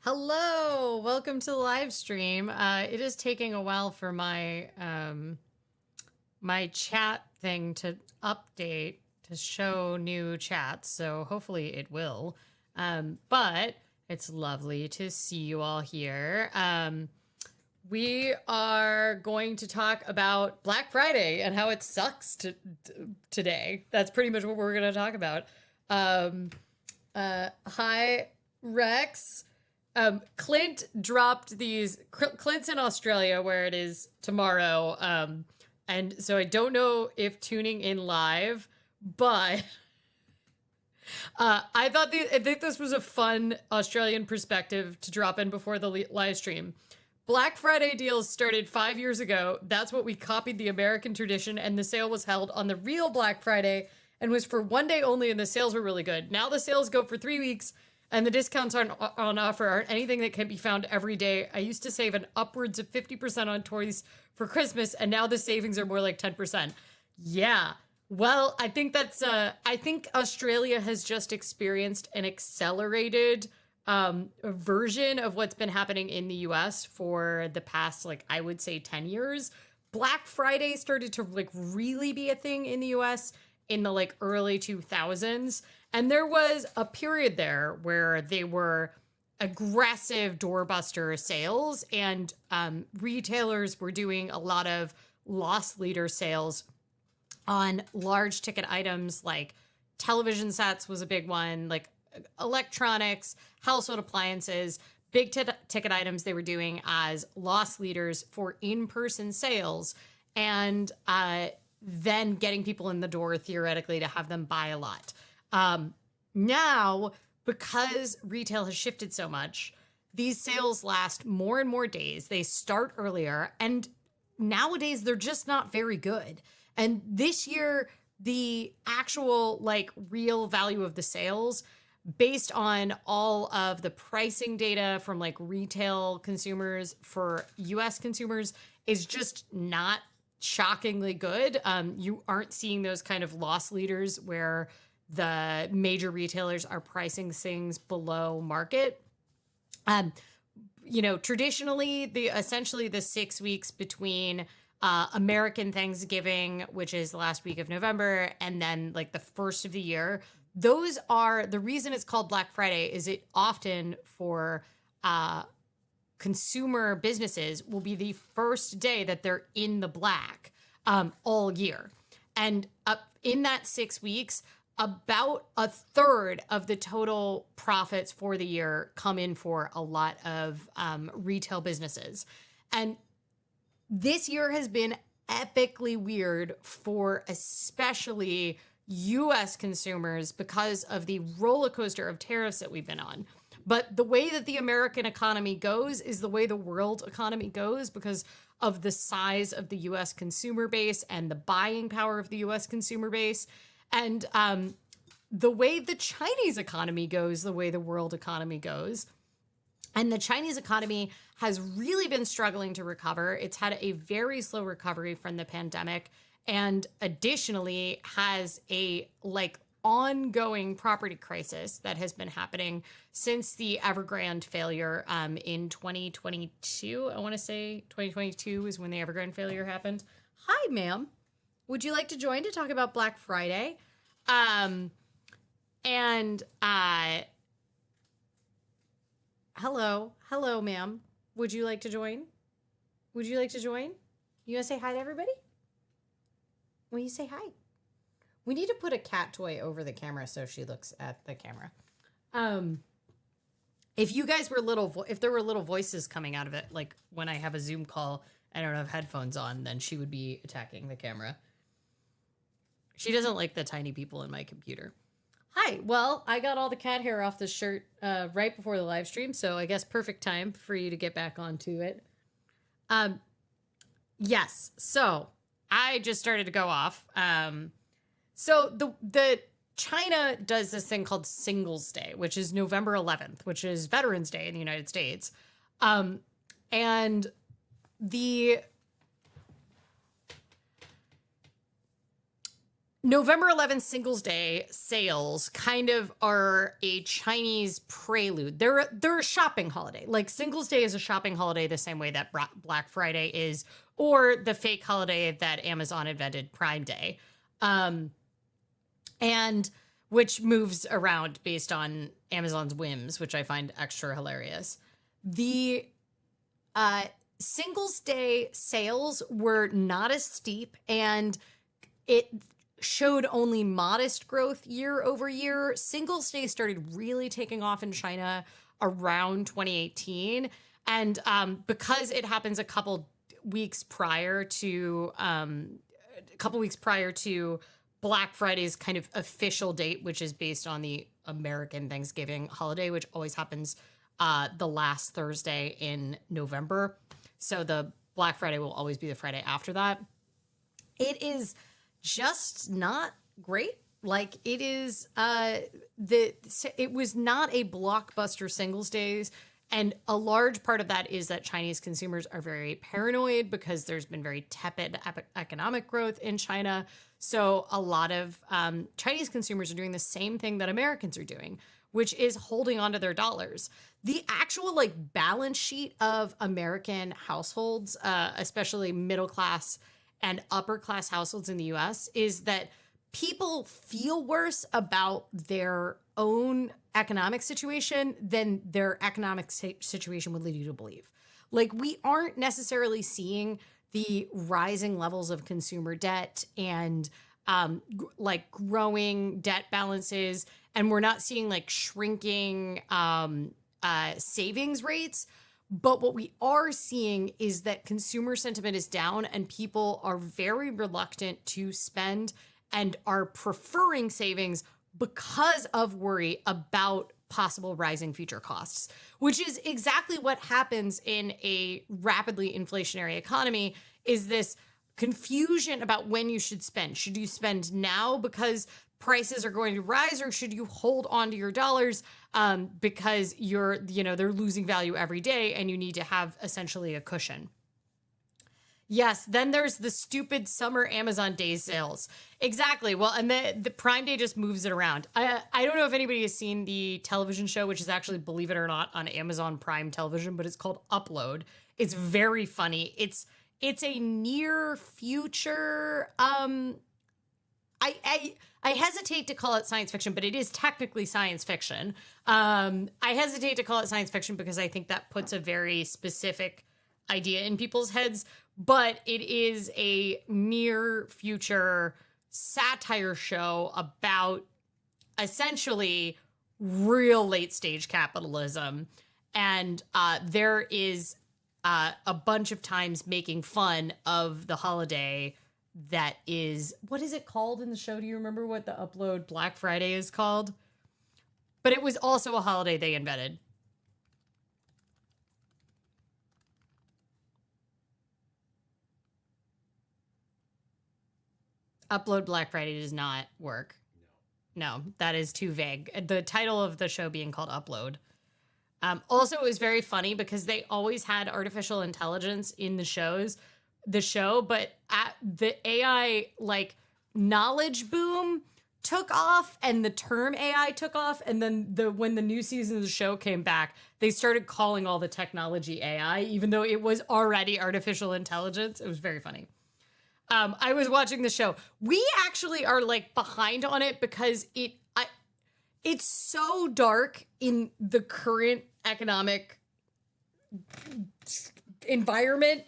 Hello, welcome to the live stream. It is taking a while for my chat thing to update to show new chats, so hopefully it will. But it's lovely to see you all here. We are going to talk about Black Friday and how it sucks today. That's pretty much what we're going to talk about. Hi, Rex. Clint dropped these. Clint's in Australia where it is tomorrow. And so I don't know if tuning in live, but I think this was a fun Australian perspective to drop in before the live stream. Black Friday deals started 5 years ago. That's what we copied the American tradition, and the sale was held on the real Black Friday and was for one day only, and the sales were really good. Now the sales go for 3 weeks, and the discounts on offer aren't anything that can be found every day. I used to save an upwards of 50% on toys for Christmas, and now the savings are more like 10%. Yeah. Well, I think I think Australia has just experienced an accelerated version of what's been happening in the US for the past, like, I would say 10 years. Black Friday started to like really be a thing in the US in the like early 2000s. And there was a period there where they were aggressive doorbuster sales, and retailers were doing a lot of loss leader sales on large ticket items like television sets was a big one, like electronics, household appliances, big ticket items they were doing as loss leaders for in-person sales, and then getting people in the door theoretically to have them buy a lot. Now, because retail has shifted so much, these sales last more and more days. They start earlier, and nowadays they're just not very good. And this year, the actual like real value of the sales based on all of the pricing data from like retail consumers for US consumers is just not shockingly good. You aren't seeing those kind of loss leaders where the major retailers are pricing things below market. Traditionally, essentially the 6 weeks between American Thanksgiving, which is the last week of November, and then like the first of the year. Those are the reason it's called Black Friday is it often for consumer businesses will be the first day that they're in the black all year. And in that 6 weeks, about a third of the total profits for the year come in for a lot of retail businesses. And this year has been epically weird for especially US consumers because of the roller coaster of tariffs that we've been on. But the way that the American economy goes is the way the world economy goes because of the size of the US consumer base and the buying power of the US consumer base. And the way the Chinese economy goes, the way the world economy goes. And the Chinese economy has really been struggling to recover. It's had a very slow recovery from the pandemic, and additionally has a like ongoing property crisis that has been happening since the Evergrande failure in 2022. I want to say 2022 is when the Evergrande failure happened. Hi, ma'am. Would you like to join to talk about Black Friday? Hello, ma'am. Would you like to join? Would you like to join? You want to say hi to everybody? Will you say hi? We need to put a cat toy over the camera so she looks at the camera. If you guys were if there were little voices coming out of it, like when I have a Zoom call and I don't have headphones on, then she would be attacking the camera. She doesn't like the tiny people in my computer. Hi, well, I got all the cat hair off the shirt right before the live stream, so I guess perfect time for you to get back onto it. Yes, so I just started to go off. So the China does this thing called Singles Day, which is November 11th, which is Veterans Day in the United States. And the November 11th Singles Day sales kind of are a Chinese prelude. They're a shopping holiday. Like Singles Day is a shopping holiday the same way that Black Friday is, or the fake holiday that Amazon invented, Prime Day. And which moves around based on Amazon's whims, which I find extra hilarious. The Singles Day sales were not as steep, and it showed only modest growth year over year. Singles Day started really taking off in China around 2018. And because it happens a couple weeks prior to Black Friday's kind of official date, which is based on the American Thanksgiving holiday, which always happens the last Thursday in November. So the Black Friday will always be the Friday after that. It is just not great. Like it is, it was not a blockbuster Singles Days. And a large part of that is that Chinese consumers are very paranoid because there's been very tepid economic growth in China. So a lot of Chinese consumers are doing the same thing that Americans are doing, which is holding onto their dollars. The actual like balance sheet of American households, especially middle class and upper class households in the US, is that people feel worse about their own economic situation than their economic situation would lead you to believe. Like we aren't necessarily seeing the rising levels of consumer debt and like growing debt balances, and we're not seeing like shrinking savings rates. But what we are seeing is that consumer sentiment is down and people are very reluctant to spend and are preferring savings because of worry about possible rising future costs, which is exactly what happens in a rapidly inflationary economy, is this confusion about when you should spend. Should you spend now because prices are going to rise, or should you hold on to your dollars because they're losing value every day and you need to have essentially a cushion? Yes, then there's the stupid summer Amazon Day sales. Exactly. Well, and the Prime Day just moves it around. I don't know if anybody has seen the television show, which is actually, believe it or not, on Amazon Prime Television, but it's called Upload. It's very funny. It's a near future. I hesitate to call it science fiction, but it is technically science fiction. I hesitate to call it science fiction because I think that puts a very specific idea in people's heads, but it is a near future satire show about essentially real late stage capitalism. And there is a bunch of times making fun of the holiday that is, what is it called in the show? Do you remember what the Upload Black Friday is called? But it was also a holiday they invented. Upload Black Friday does not work. No, that is too vague. The title of the show being called Upload. Also, it was very funny because they always had artificial intelligence in the show, but the AI like knowledge boom took off and the term AI took off. And then when the new season of the show came back, they started calling all the technology AI, even though it was already artificial intelligence. It was very funny. I was watching the show. We actually are like behind on it because it's so dark in the current economic environment.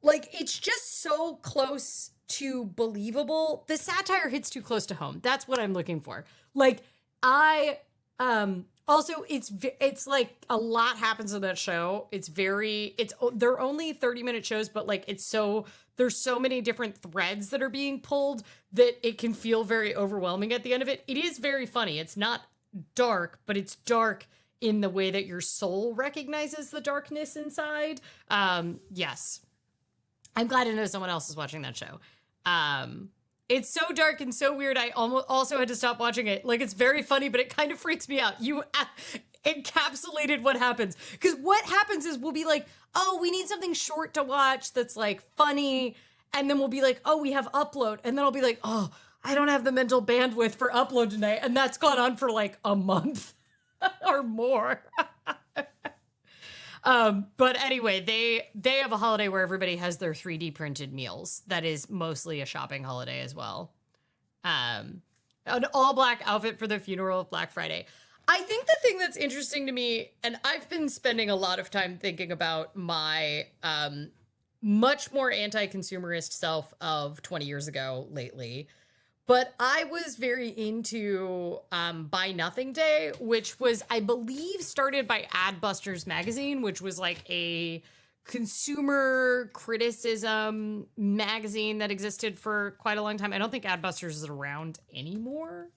Like, it's just so close to believable. The satire hits too close to home. That's what I'm looking for. Like, also, it's like a lot happens in that show. They're only 30-minute shows, but like there's so many different threads that are being pulled that it can feel very overwhelming at the end of it. It is very funny. It's not dark, but it's dark in the way that your soul recognizes the darkness inside. Yes. I'm glad to know someone else is watching that show. It's so dark and so weird. I also had to stop watching it. Like, it's very funny, but it kind of freaks me out. You encapsulated what happens. Because what happens is we'll be like, oh, we need something short to watch that's like funny. And then we'll be like, oh, we have Upload. And then I'll be like, oh, I don't have the mental bandwidth for upload tonight. And that's gone on for like a month or more. But anyway, they have a holiday where everybody has their 3D printed meals. That is mostly a shopping holiday as well. An all black outfit for the funeral of Black Friday. I think the thing that's interesting to me, and I've been spending a lot of time thinking about my much more anti-consumerist self of 20 years ago lately. But I was very into Buy Nothing Day, which was, I believe, started by Adbusters magazine, which was like a consumer criticism magazine that existed for quite a long time. I don't think Adbusters is around anymore.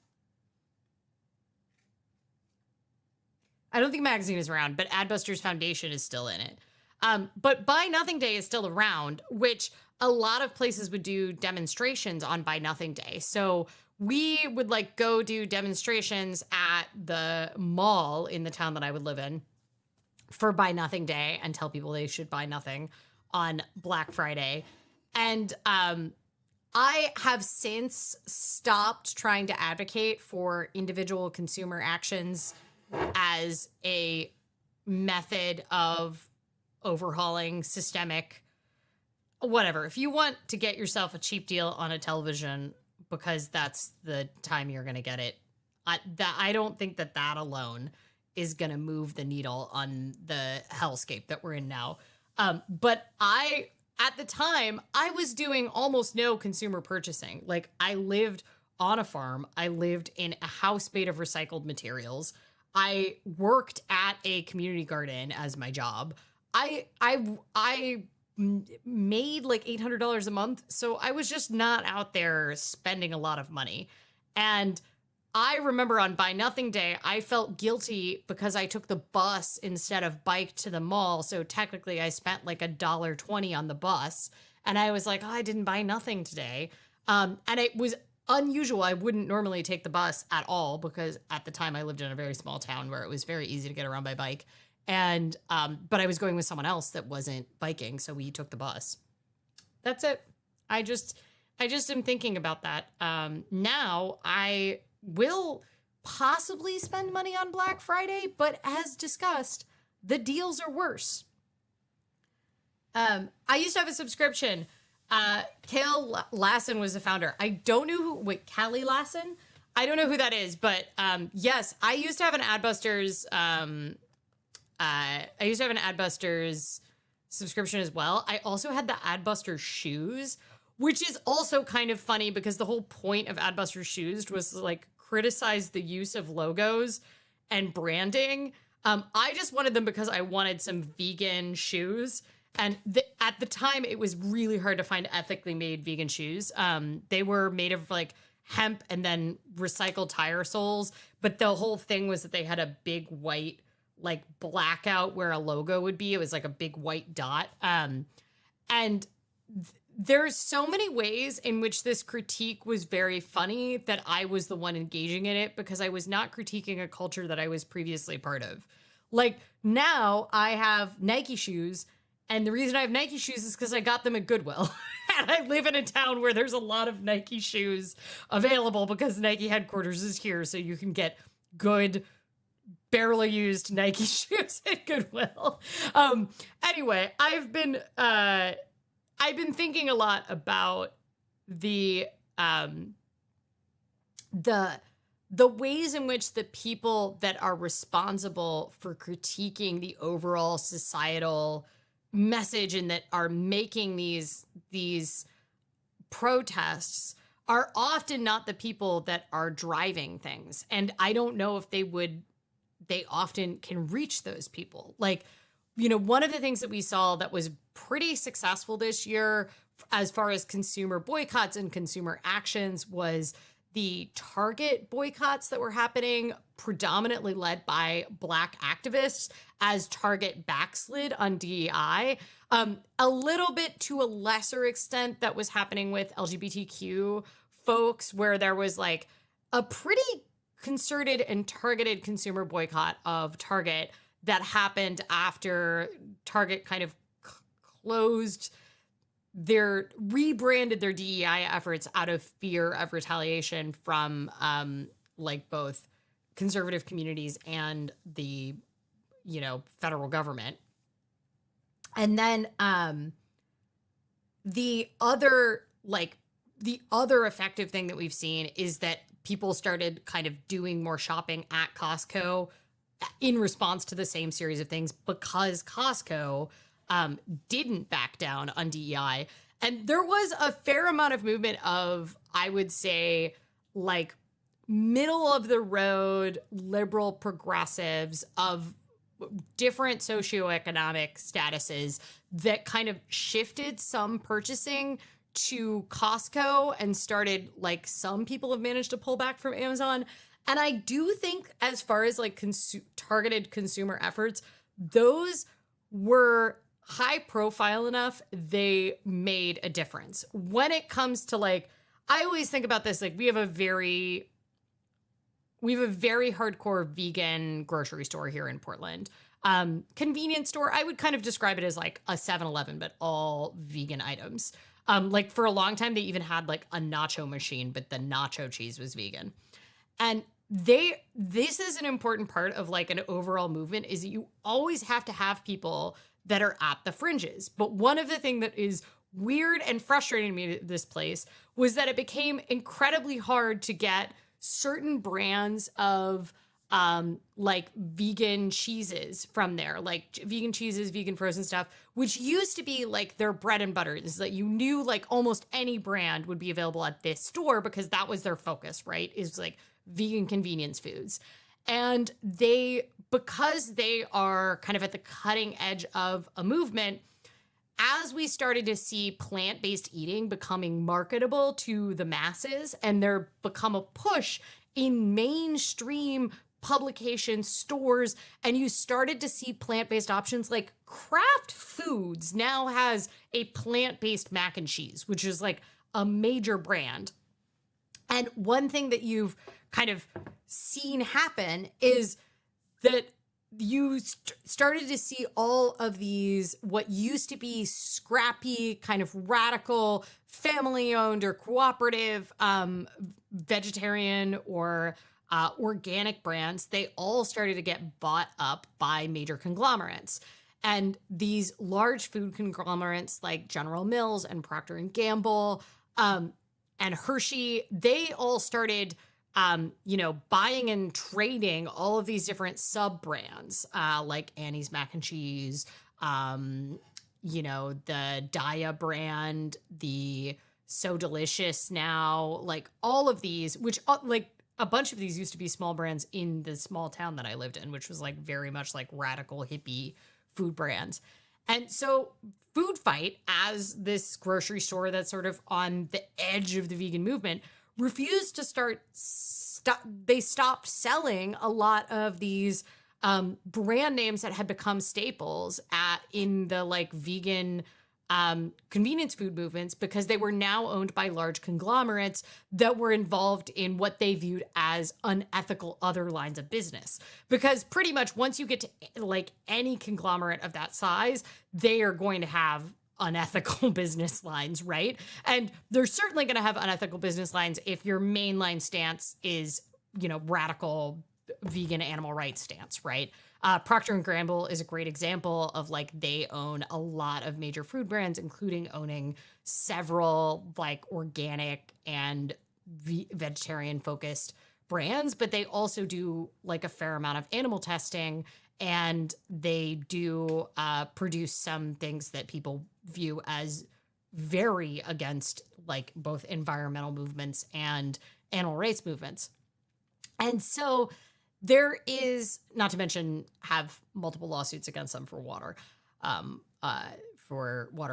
I don't think magazine is around, but Adbusters Foundation is still in it. But Buy Nothing Day is still around, which a lot of places would do demonstrations on Buy Nothing Day. So we would like go do demonstrations at the mall in the town that I would live in for Buy Nothing Day and tell people they should buy nothing on Black Friday. And I have since stopped trying to advocate for individual consumer actions as a method of overhauling systemic whatever. If you want to get yourself a cheap deal on a television because that's the time you're going to get it, I don't think that alone is going to move the needle on the hellscape that we're in now. But at the time, I was doing almost no consumer purchasing. Like, I lived on a farm. I lived in a house made of recycled materials. I worked at a community garden as my job. I made like $800 a month. So I was just not out there spending a lot of money. And I remember on Buy Nothing Day, I felt guilty because I took the bus instead of bike to the mall. So technically I spent like $1.20 on the bus. And I was like, oh, I didn't buy nothing today. And it was unusual. I wouldn't normally take the bus at all because at the time I lived in a very small town where it was very easy to get around by bike. And, but I was going with someone else that wasn't biking. So we took the bus. That's it. I just am thinking about that. Now I will possibly spend money on Black Friday, but as discussed, the deals are worse. I used to have a subscription. Kale Lassen was the founder. I don't know Callie Lassen? I don't know who that is, but yes, I used to have an Adbusters. I used to have an Adbusters subscription as well. I also had the Adbusters shoes, which is also kind of funny because the whole point of Adbusters shoes was like criticize the use of logos and branding. I just wanted them because I wanted some vegan shoes. And at the time, it was really hard to find ethically made vegan shoes. They were made of like hemp and then recycled tire soles. But the whole thing was that they had a big white like blackout where a logo would be. It was like a big white dot. And there's so many ways in which this critique was very funny that I was the one engaging in it because I was not critiquing a culture that I was previously part of. Like now I have Nike shoes. And the reason I have Nike shoes is because I got them at Goodwill. And I live in a town where there's a lot of Nike shoes available because Nike headquarters is here. So you can get good, barely used Nike shoes at Goodwill. Anyway, I've been thinking a lot about the ways in which the people that are responsible for critiquing the overall societal message and that are making these protests are often not the people that are driving things. And I don't know if they often can reach those people. Like, you know, one of the things that we saw that was pretty successful this year as far as consumer boycotts and consumer actions was the Target boycotts that were happening, predominantly led by Black activists, as Target backslid on DEI. A little bit to a lesser extent that was happening with LGBTQ folks, where there was like a pretty concerted and targeted consumer boycott of Target that happened after Target kind of closed they're rebranded their DEI efforts out of fear of retaliation from like both conservative communities and the, you know, federal government. And then the other effective thing that we've seen is that people started kind of doing more shopping at Costco in response to the same series of things because Costco didn't back down on DEI. And there was a fair amount of movement of, I would say, like middle of the road liberal progressives of different socioeconomic statuses that kind of shifted some purchasing to Costco and started, like, some people have managed to pull back from Amazon. And I do think, as far as like targeted consumer efforts, those were high profile enough, they made a difference. When it comes to, like, I always think about this, like, we have a very hardcore vegan grocery store here in Portland. Convenience store, I would kind of describe it as like a 7-Eleven, but all vegan items. Like for a long time, they even had like a nacho machine, but the nacho cheese was vegan. And this is an important part of like an overall movement, is that you always have to have people that are at the fringes. But one of the things that is weird and frustrating to me at this place was that it became incredibly hard to get certain brands of like vegan cheeses from there, like vegan cheeses, vegan frozen stuff, which used to be like their bread and butter. Is that you knew like almost any brand would be available at this store because that was their focus, right? Is like vegan convenience foods. And because they are kind of at the cutting edge of a movement, as we started to see plant-based eating becoming marketable to the masses, and there become a push in mainstream publication stores, and you started to see plant-based options, like Kraft Foods now has a plant-based mac and cheese, which is like a major brand. And one thing that you've kind of seen happen is that you started to see all of these, what used to be scrappy, kind of radical, family-owned or cooperative vegetarian or organic brands. They all started to get bought up by major conglomerates. And these large food conglomerates like General Mills and Procter and Gamble and Hershey, they all started buying and trading all of these different sub brands, like Annie's Mac and Cheese, the Daya brand, the So Delicious now, like all of these, which like a bunch of these used to be small brands in the small town that I lived in, which was like very much like radical hippie food brands. And so Food Fight, as this grocery store that's sort of on the edge of the vegan movement, refused to they stopped selling a lot of these brand names that had become staples in the like vegan convenience food movements, because they were now owned by large conglomerates that were involved in what they viewed as unethical other lines of business. Because pretty much once you get to like any conglomerate of that size, they are going to have unethical business lines, right? And they're certainly going to have unethical business lines if your mainline stance is, radical vegan animal rights stance, right? Procter and Gamble is a great example of like they own a lot of major food brands, including owning several like organic and vegetarian focused brands, but they also do like a fair amount of animal testing, and they do produce some things that people view as very against like both environmental movements and animal rights movements. And so there is, not to mention, have multiple lawsuits against them for water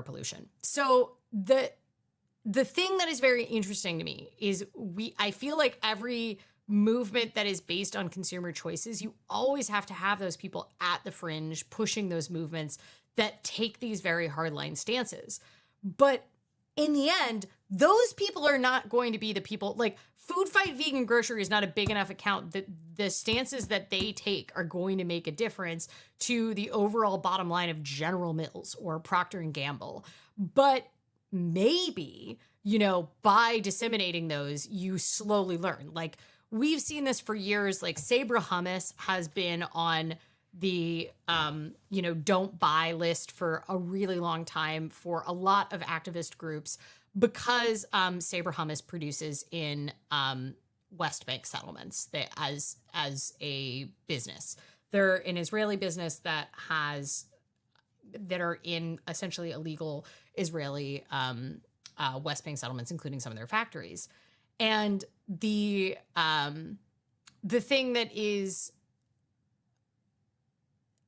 pollution. So the thing that is very interesting to me is I feel like every movement that is based on consumer choices, you always have to have those people at the fringe pushing those movements that take these very hardline stances. But in the end, those people are not going to be the people, like Food Fight Vegan Grocery is not a big enough account that the stances that they take are going to make a difference to the overall bottom line of General Mills or Procter and Gamble. But maybe, by disseminating those, you slowly learn. Like, we've seen this for years. Like, Sabra Hummus has been on the, don't buy list for a really long time for a lot of activist groups because Sabra Hummus produces in West Bank settlements as a business. They're an Israeli business that are in essentially illegal Israeli West Bank settlements, including some of their factories. And the thing that is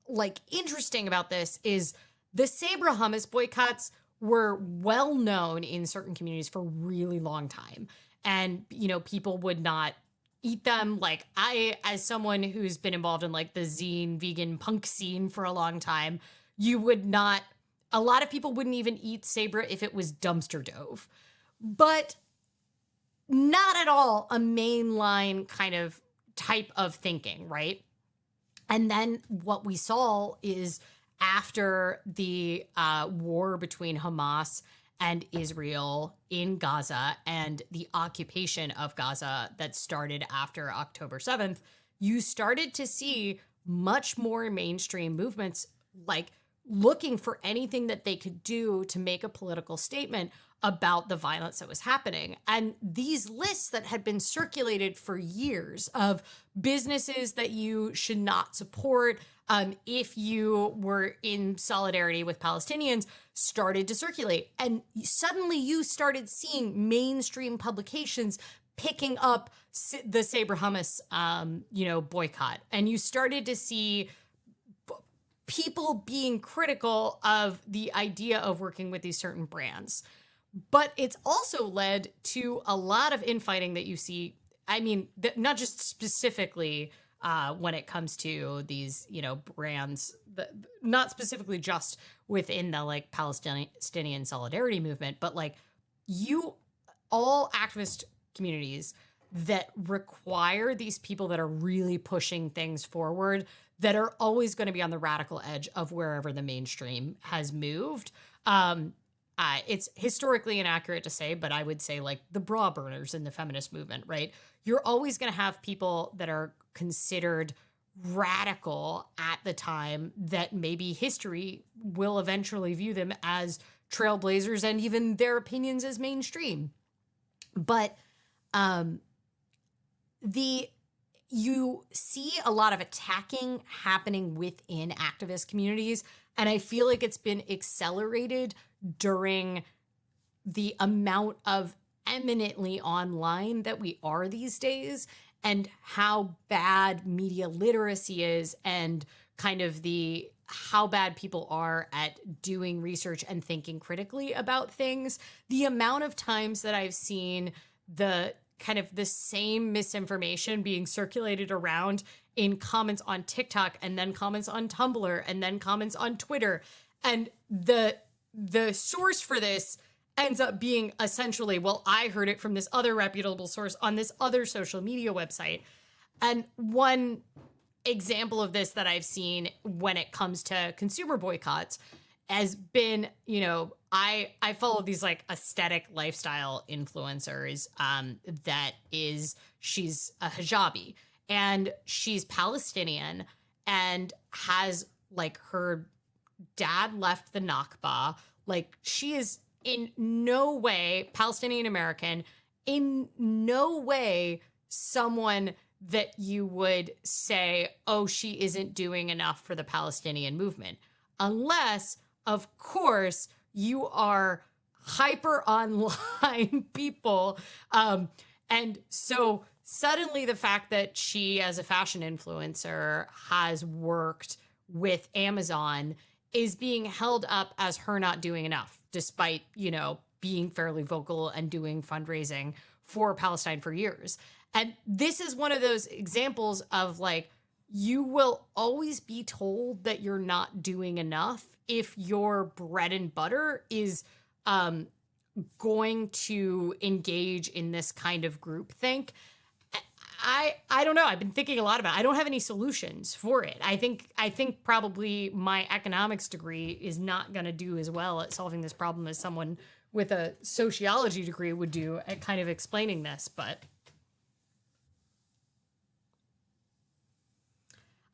like interesting about this is the Sabra Hummus boycotts were well known in certain communities for a really long time. And, people would not eat them. Like, I, as someone who's been involved in like the zine vegan punk scene for a long time, a lot of people wouldn't even eat Sabra if it was dumpster dove. But not at all a mainline kind of type of thinking, right? And then what we saw is after the war between Hamas and Israel in Gaza and the occupation of Gaza that started after October 7th, you started to see much more mainstream movements like looking for anything that they could do to make a political statement about the violence that was happening. And these lists that had been circulated for years of businesses that you should not support if you were in solidarity with Palestinians started to circulate. And suddenly you started seeing mainstream publications picking up the Sabra Hummus, boycott. And you started to see people being critical of the idea of working with these certain brands. But it's also led to a lot of infighting that you see. I mean, not just specifically when it comes to these, brands, not specifically just within the like Palestinian solidarity movement, but like all activist communities that require these people that are really pushing things forward, that are always going to be on the radical edge of wherever the mainstream has moved. It's historically inaccurate to say, but I would say like the bra burners in the feminist movement, right? You're always going to have people that are considered radical at the time that maybe history will eventually view them as trailblazers and even their opinions as mainstream. But you see a lot of attacking happening within activist communities. And I feel like it's been accelerated during the amount of eminently online that we are these days and how bad media literacy is and kind of how bad people are at doing research and thinking critically about things. The amount of times that I've seen the same misinformation being circulated around in comments on TikTok and then comments on Tumblr and then comments on Twitter. And the source for this ends up being essentially, well, I heard it from this other reputable source on this other social media website. And one example of this that I've seen when it comes to consumer boycotts has been, I follow these like aesthetic lifestyle influencers she's a hijabi and she's Palestinian and has like her dad left the Nakba. Like she is in no way Palestinian American, in no way someone that you would say, oh, she isn't doing enough for the Palestinian movement. Unless, of course, you are hyper online people. And so suddenly the fact that she, as a fashion influencer, has worked with Amazon is being held up as her not doing enough, despite, being fairly vocal and doing fundraising for Palestine for years. And this is one of those examples of like, you will always be told that you're not doing enough if your bread and butter is going to engage in this kind of groupthink. I don't know. I've been thinking a lot about it. I don't have any solutions for it. I think probably my economics degree is not going to do as well at solving this problem as someone with a sociology degree would do at kind of explaining this, but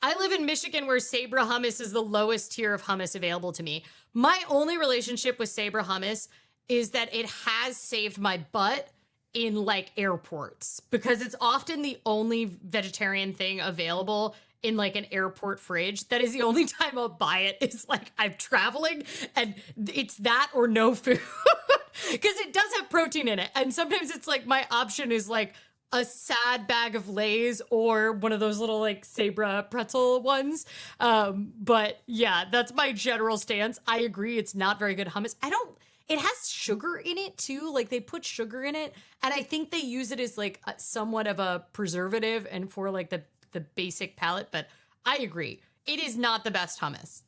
I live in Michigan where Sabra hummus is the lowest tier of hummus available to me. My only relationship with Sabra hummus is that it has saved my butt in like airports because it's often the only vegetarian thing available in like an airport fridge. That is the only time I'll buy it is like I'm traveling and it's that or no food because it does have protein in it. And sometimes it's like my option is like a sad bag of Lay's or one of those little like Sabra pretzel ones. But yeah, that's my general stance. I agree. It's not very good hummus. It has sugar in it too. Like they put sugar in it. And I think they use it as like somewhat of a preservative and for like the basic palate. But I agree. It is not the best hummus.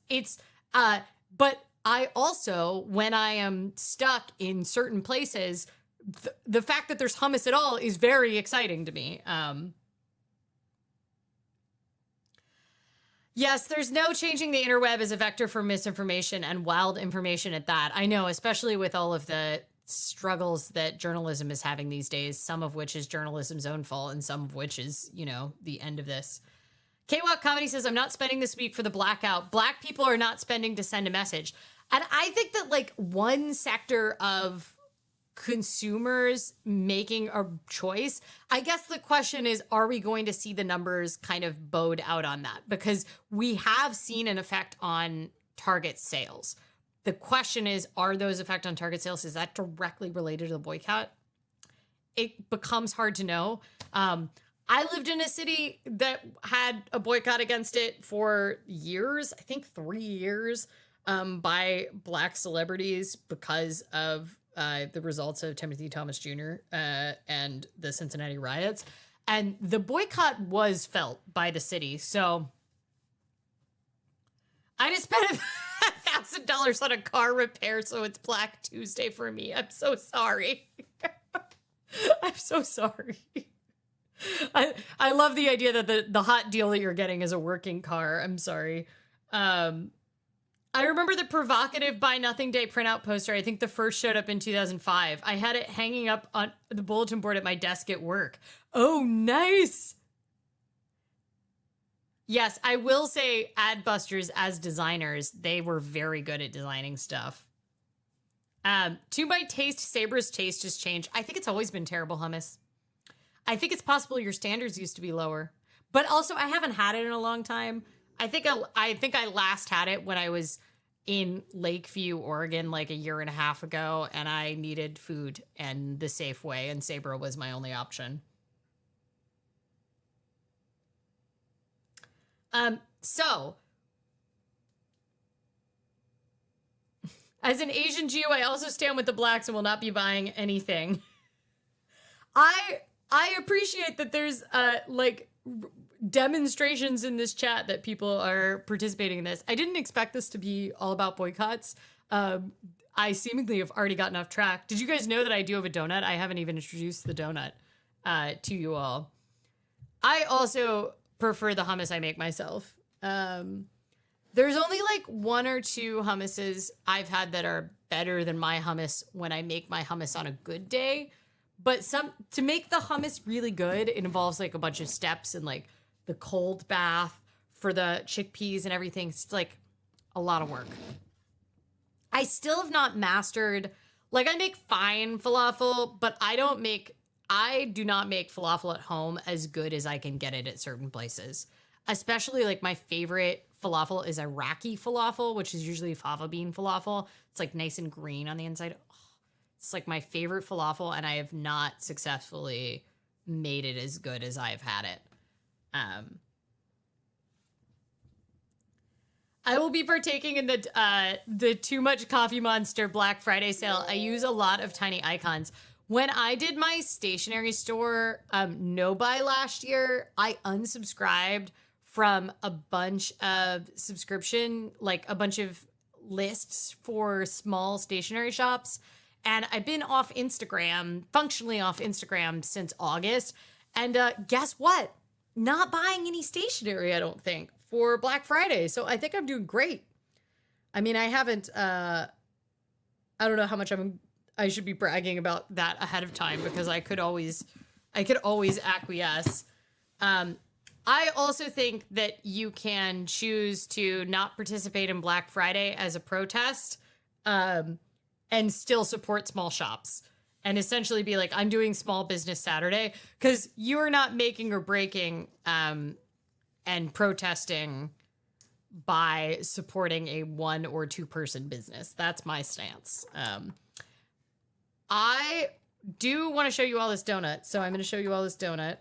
But I also, when I am stuck in certain places, the fact that there's hummus at all is very exciting to me. Yes, there's no changing the interweb as a vector for misinformation and wild information at that. I know, especially with all of the struggles that journalism is having these days, some of which is journalism's own fault and some of which is, the end of this. K-Walk Comedy says, I'm not spending this week for the blackout. Black people are not spending to send a message. And I think that like one sector of consumers making a choice. I guess the question is, are we going to see the numbers kind of bowed out on that? Because we have seen an effect on Target sales. The question is, are those effect on Target sales? Is that directly related to the boycott? It becomes hard to know. I lived in a city that had a boycott against it for years, I think 3 years, by Black celebrities because of the results of Timothy Thomas Jr. And the Cincinnati riots. And the boycott was felt by the city. So I just spent $1,000 on a car repair, so it's Black Tuesday for me. I'm so sorry. I'm so sorry. I love the idea that the hot deal that you're getting is a working car. I'm sorry. I remember the provocative Buy Nothing Day printout poster. I think the first showed up in 2005. I had it hanging up on the bulletin board at my desk at work. Oh, nice. Yes, I will say Adbusters as designers, they were very good at designing stuff. To my taste, Sabra's taste has changed. I think it's always been terrible hummus. I think it's possible your standards used to be lower. But also, I haven't had it in a long time. I think I last had it when I was in Lakeview, Oregon, like a year and a half ago, and I needed food and the Safeway, and Sabra was my only option. So, as an Asian Jew, I also stand with the blacks and will not be buying anything. I appreciate that there's demonstrations in this chat that people are participating in this. I didn't expect this to be all about boycotts. I seemingly have already gotten off track. Did you guys know that I do have a donut? I haven't even introduced the donut to you all. I also prefer the hummus I make myself. There's only like 1 or 2 hummuses I've had that are better than my hummus when I make my hummus on a good day. But to make the hummus really good, it involves like a bunch of steps and like the cold bath for the chickpeas and everything. It's like a lot of work. I still have not mastered, like I make fine falafel, but I do not make falafel at home as good as I can get it at certain places. Especially like my favorite falafel is Iraqi falafel, which is usually fava bean falafel. It's like nice and green on the inside. It's like my favorite falafel, and I have not successfully made it as good as I've had it. I will be partaking in the Too Much Coffee Monster Black Friday sale. I use a lot of tiny icons. When I did my stationery store no buy last year, I unsubscribed from a bunch of a bunch of lists for small stationery shops. And I've been functionally off Instagram since August. And guess what? Not buying any stationery, I don't think, for Black Friday. So I think I'm doing great. I mean, I haven't, I don't know how much I should be bragging about that ahead of time because I could always acquiesce. I also think that you can choose to not participate in Black Friday as a protest, and still support small shops and essentially be like, I'm doing Small Business Saturday, because you are not making or breaking and protesting by supporting a 1 or 2 person business. That's my stance. I do want to show you all this donut, so I'm going to show you all this donut.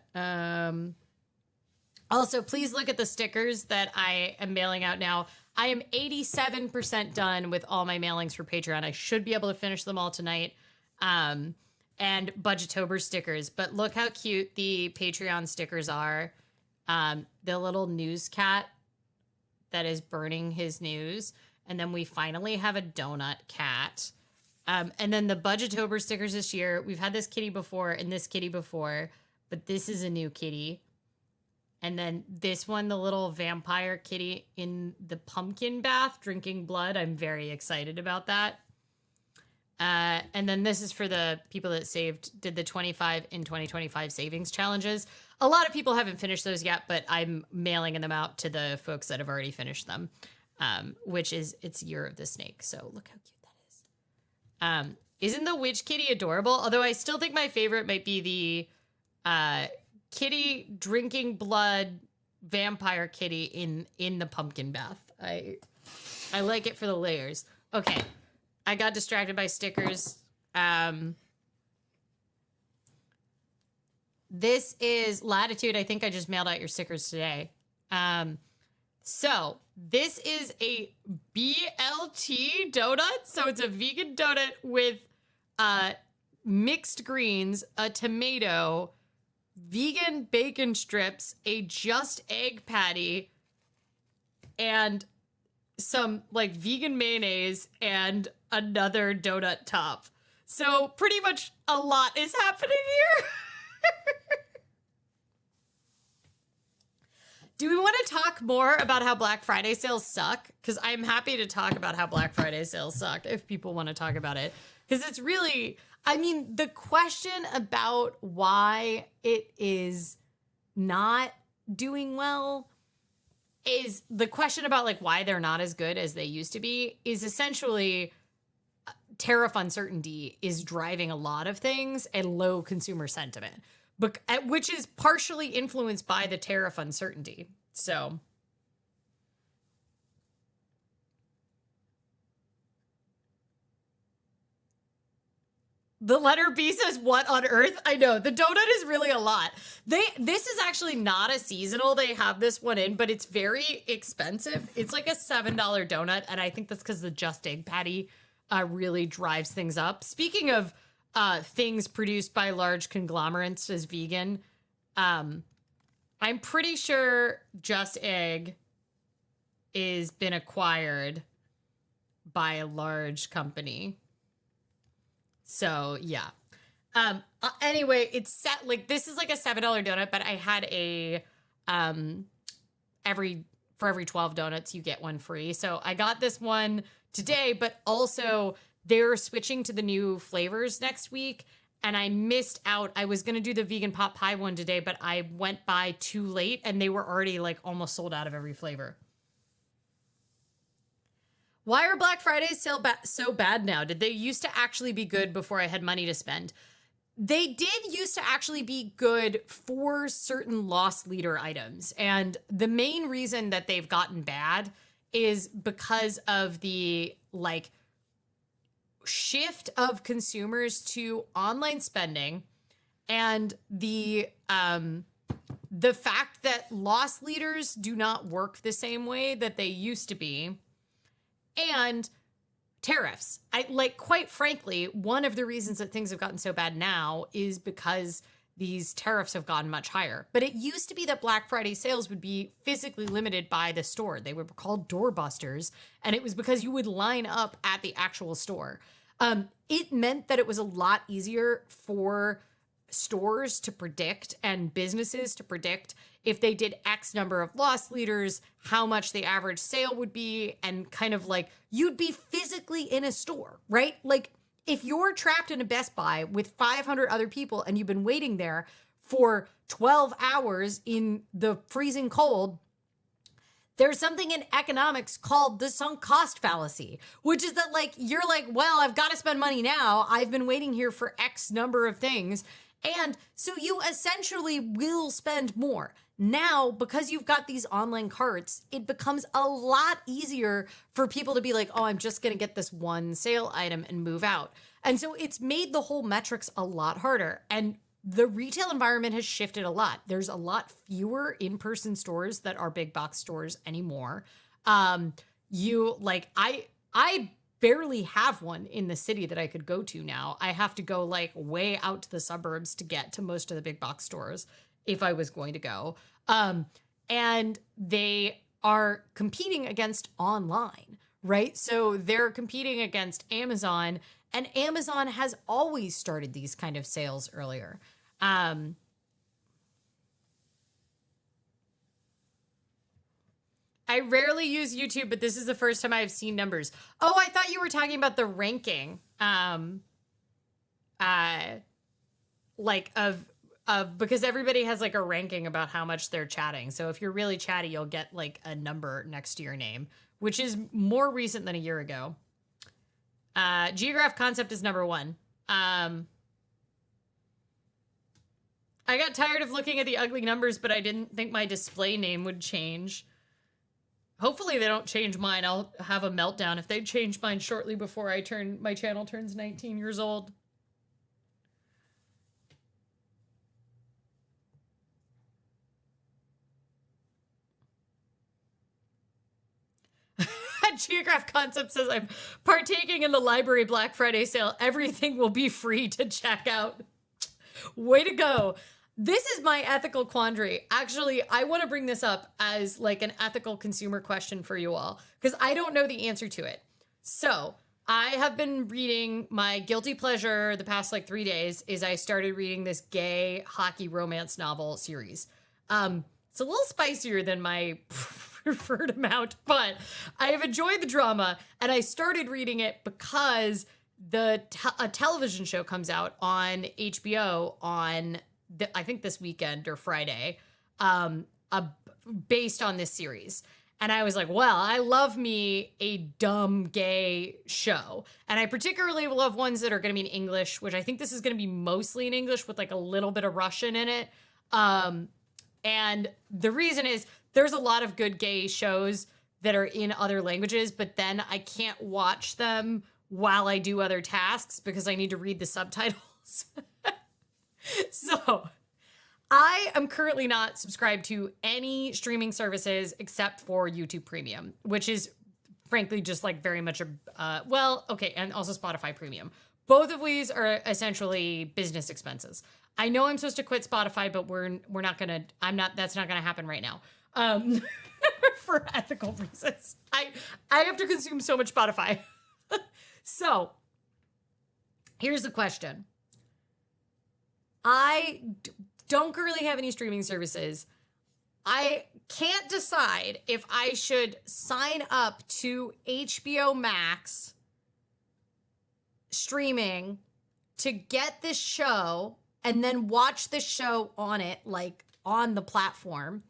Also, please look at the stickers that I am mailing out now. I am 87% done with all my mailings for Patreon. I should be able to finish them all tonight. And Budgetober stickers. But look how cute the Patreon stickers are. The little news cat that is burning his news. And then we finally have a donut cat. And then the Budgetober stickers this year. We've had this kitty before and this kitty before. But this is a new kitty. And then this one, the little vampire kitty in the pumpkin bath drinking blood. I'm very excited about that. And then this is for the people that did the 25 in 2025 savings challenges. A lot of people haven't finished those yet, but I'm mailing them out to the folks that have already finished them, which is, it's Year of the Snake. So look how cute that is. Isn't the witch kitty adorable? Although I still think my favorite might be the kitty drinking blood vampire kitty in the pumpkin bath. I like it for the layers. Okay. I got distracted by stickers. This is Latitude. I think I just mailed out your stickers today. So this is a BLT donut. So it's a vegan donut with mixed greens, a tomato, vegan bacon strips, a just egg patty, and some like vegan mayonnaise and another donut top. So pretty much a lot is happening here. Do we want to talk more about how Black Friday sales suck? Because I'm happy to talk about how Black Friday sales suck if people want to talk about it. Because it's really, I mean, the question about why it is not doing well is the question about like why they're not as good as they used to be is essentially tariff uncertainty is driving a lot of things and low consumer sentiment, but which is partially influenced by the tariff uncertainty. So the letter B says, what on earth? I know, the donut is really a lot. This is actually not a seasonal. They have this one in, but it's very expensive. It's like a $7 donut, and I think that's because the Just Egg Patty really drives things up. Speaking of things produced by large conglomerates as vegan, I'm pretty sure Just Egg is been acquired by a large company. So yeah. Anyway, it's set like this is like a $7 donut, but I had a for every 12 donuts you get one free. So I got this one today, but also they're switching to the new flavors next week, and I missed out. I was going to do the vegan pot pie one today, but I went by too late and they were already like almost sold out of every flavor. Why are Black Fridays so bad now? Did they used to actually be good before I had money to spend? They did used to actually be good for certain loss leader items. And the main reason that they've gotten bad is because of the like shift of consumers to online spending and the fact that loss leaders do not work the same way that they used to be. And tariffs. Quite frankly, one of the reasons that things have gotten so bad now is because these tariffs have gotten much higher. But it used to be that Black Friday sales would be physically limited by the store. They were called doorbusters, and it was because you would line up at the actual store. It meant that it was a lot easier for stores to predict and businesses to predict if they did X number of loss leaders, how much the average sale would be, and kind of like you'd be physically in a store, right? Like if you're trapped in a Best Buy with 500 other people and you've been waiting there for 12 hours in the freezing cold, there's something in economics called the sunk cost fallacy, which is that like, you're like, well, I've got to spend money now. I've been waiting here for X number of things. And so you essentially will spend more. Now, because you've got these online carts, it becomes a lot easier for people to be like, oh, I'm just going to get this one sale item and move out. And so it's made the whole metrics a lot harder. And the retail environment has shifted a lot. There's a lot fewer in-person stores that are big box stores anymore. I barely have one in the city that I could go to now. I have to go like way out to the suburbs to get to most of the big box stores if I was going to go. And they are competing against online, right? So they're competing against Amazon, and Amazon has always started these kind of sales earlier. I rarely use YouTube, but this is the first time I've seen numbers. Oh, I thought you were talking about the ranking, because everybody has like a ranking about how much they're chatting. So if you're really chatty, you'll get like a number next to your name, which is more recent than a year ago. Geograph Concept is number 1. I got tired of looking at the ugly numbers, but I didn't think my display name would change. Hopefully they don't change mine. I'll have a meltdown if they change mine shortly before my channel turns 19 years old. Geograph Concept says, I'm partaking in the library Black Friday sale. Everything will be free to check out. Way to go. This is my ethical quandary. Actually, I want to bring this up as like an ethical consumer question for you all, because I don't know the answer to it. So I have been reading my guilty pleasure the past like 3 days is I started reading this gay hockey romance novel series. It's a little spicier than my preferred amount, but I have enjoyed the drama, and I started reading it because a television show comes out on HBO on I think this weekend or Friday, based on this series. And I was like, well, I love me a dumb gay show. And I particularly love ones that are going to be in English, which I think this is going to be mostly in English with like a little bit of Russian in it. And the reason is there's a lot of good gay shows that are in other languages, but then I can't watch them while I do other tasks because I need to read the subtitles. So I am currently not subscribed to any streaming services except for YouTube Premium, which is frankly just like very much and also Spotify Premium. Both of these are essentially business expenses. I know I'm supposed to quit Spotify, but that's not gonna happen right now. For ethical reasons. I have to consume so much Spotify. So here's the question. I don't currently have any streaming services. I can't decide if I should sign up to HBO Max streaming to get this show and then watch the show on it, like on the platform,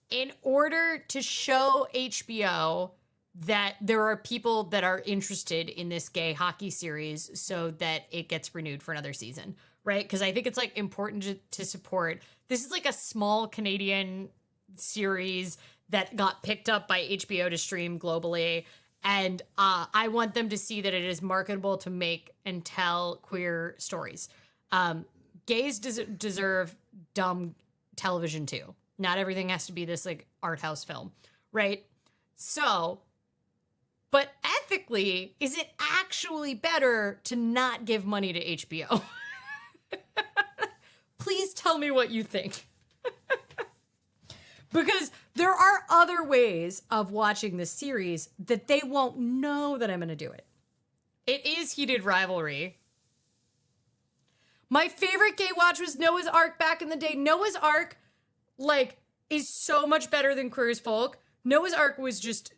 in order to show HBO that there are people that are interested in this gay hockey series so that it gets renewed for another season, right? Because I think it's like important to support. This is like a small Canadian series that got picked up by HBO to stream globally. And I want them to see that it is marketable to make and tell queer stories. Gays deserve dumb television too. Not everything has to be this like art house film, right? So, but ethically, is it actually better to not give money to HBO? Please tell me what you think. Because there are other ways of watching this series that they won't know that I'm going to do it. It is heated rivalry. My favorite gay watch was Noah's Ark back in the day. Noah's Ark, like, is so much better than Queer as Folk. Noah's Ark was just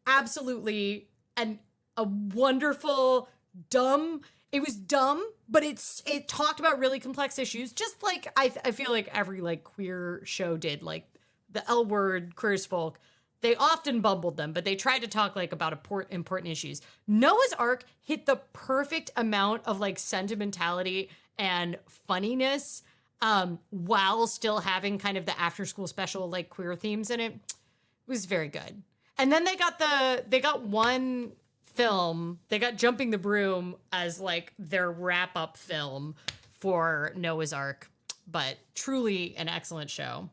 absolutely a wonderful dumb. It was dumb, but it talked about really complex issues, just like I feel like every like queer show did, like the L Word, Queer as Folk. They often bumbled them, but they tried to talk like about important issues. Noah's Ark hit the perfect amount of like sentimentality and funniness, while still having kind of the after school special like queer themes in it. It was very good. And then they got one film, they got Jumping the Broom as like their wrap up film for Noah's Ark, but truly an excellent show.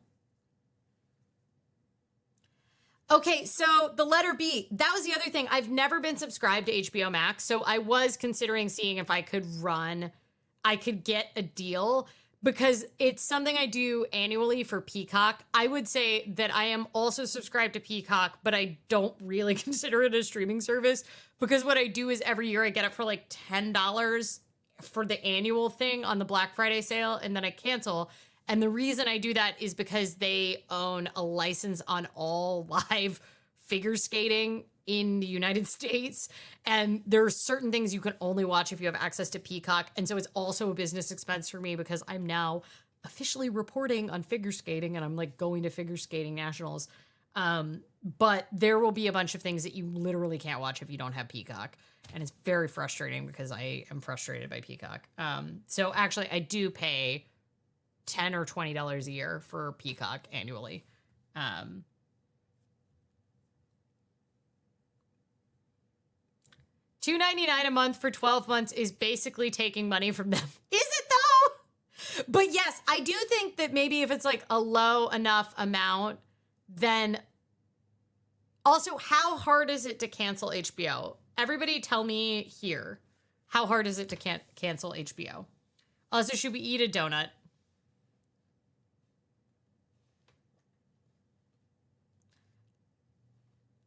Okay, so the letter B, that was the other thing. I've never been subscribed to HBO Max, so I was considering seeing if I could get a deal, because it's something I do annually for Peacock. I would say that I am also subscribed to Peacock, but I don't really consider it a streaming service, because what I do is every year I get it for like $10 for the annual thing on the Black Friday sale, and then I cancel. And the reason I do that is because they own a license on all live figure skating in the United States. And there are certain things you can only watch if you have access to Peacock. And so it's also a business expense for me, because I'm now officially reporting on figure skating, and I'm like going to figure skating nationals. But there will be a bunch of things that you literally can't watch if you don't have Peacock. And it's very frustrating, because I am frustrated by Peacock. So actually I do pay $10 or $20 a year for Peacock annually. $2.99 a month for 12 months is basically taking money from them. Is it though? But yes, I do think that maybe if it's like a low enough amount, then also, how hard is it to cancel HBO? Everybody tell me here, how hard is it to cancel HBO? Also, should we eat a donut?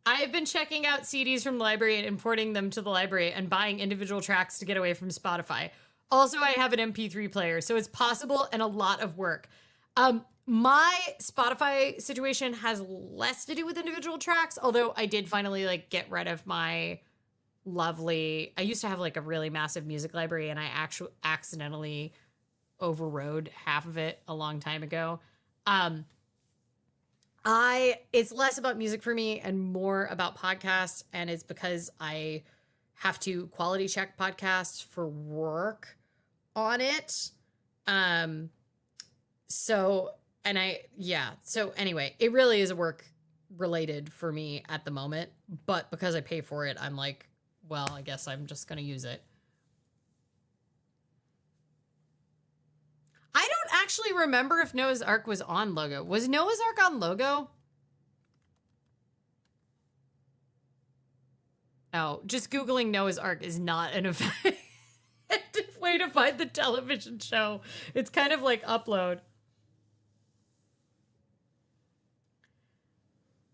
I have been checking out CDs from the library and importing them to the library and buying individual tracks to get away from Spotify. Also, I have an MP3 player, so it's possible and a lot of work. My Spotify situation has less to do with individual tracks, although I did finally like get rid of my I used to have like a really massive music library, and I actually accidentally overrode half of it a long time ago. It's less about music for me and more about podcasts, and it's because I have to quality check podcasts for work on it. So anyway, it really is a work related for me at the moment, but because I pay for it, I'm like, well, I guess I'm just going to use it. I don't actually remember if Noah's Ark was on Logo. Was Noah's Ark on Logo? Oh, just Googling Noah's Ark is not an effective way to find the television show. It's kind of like Upload.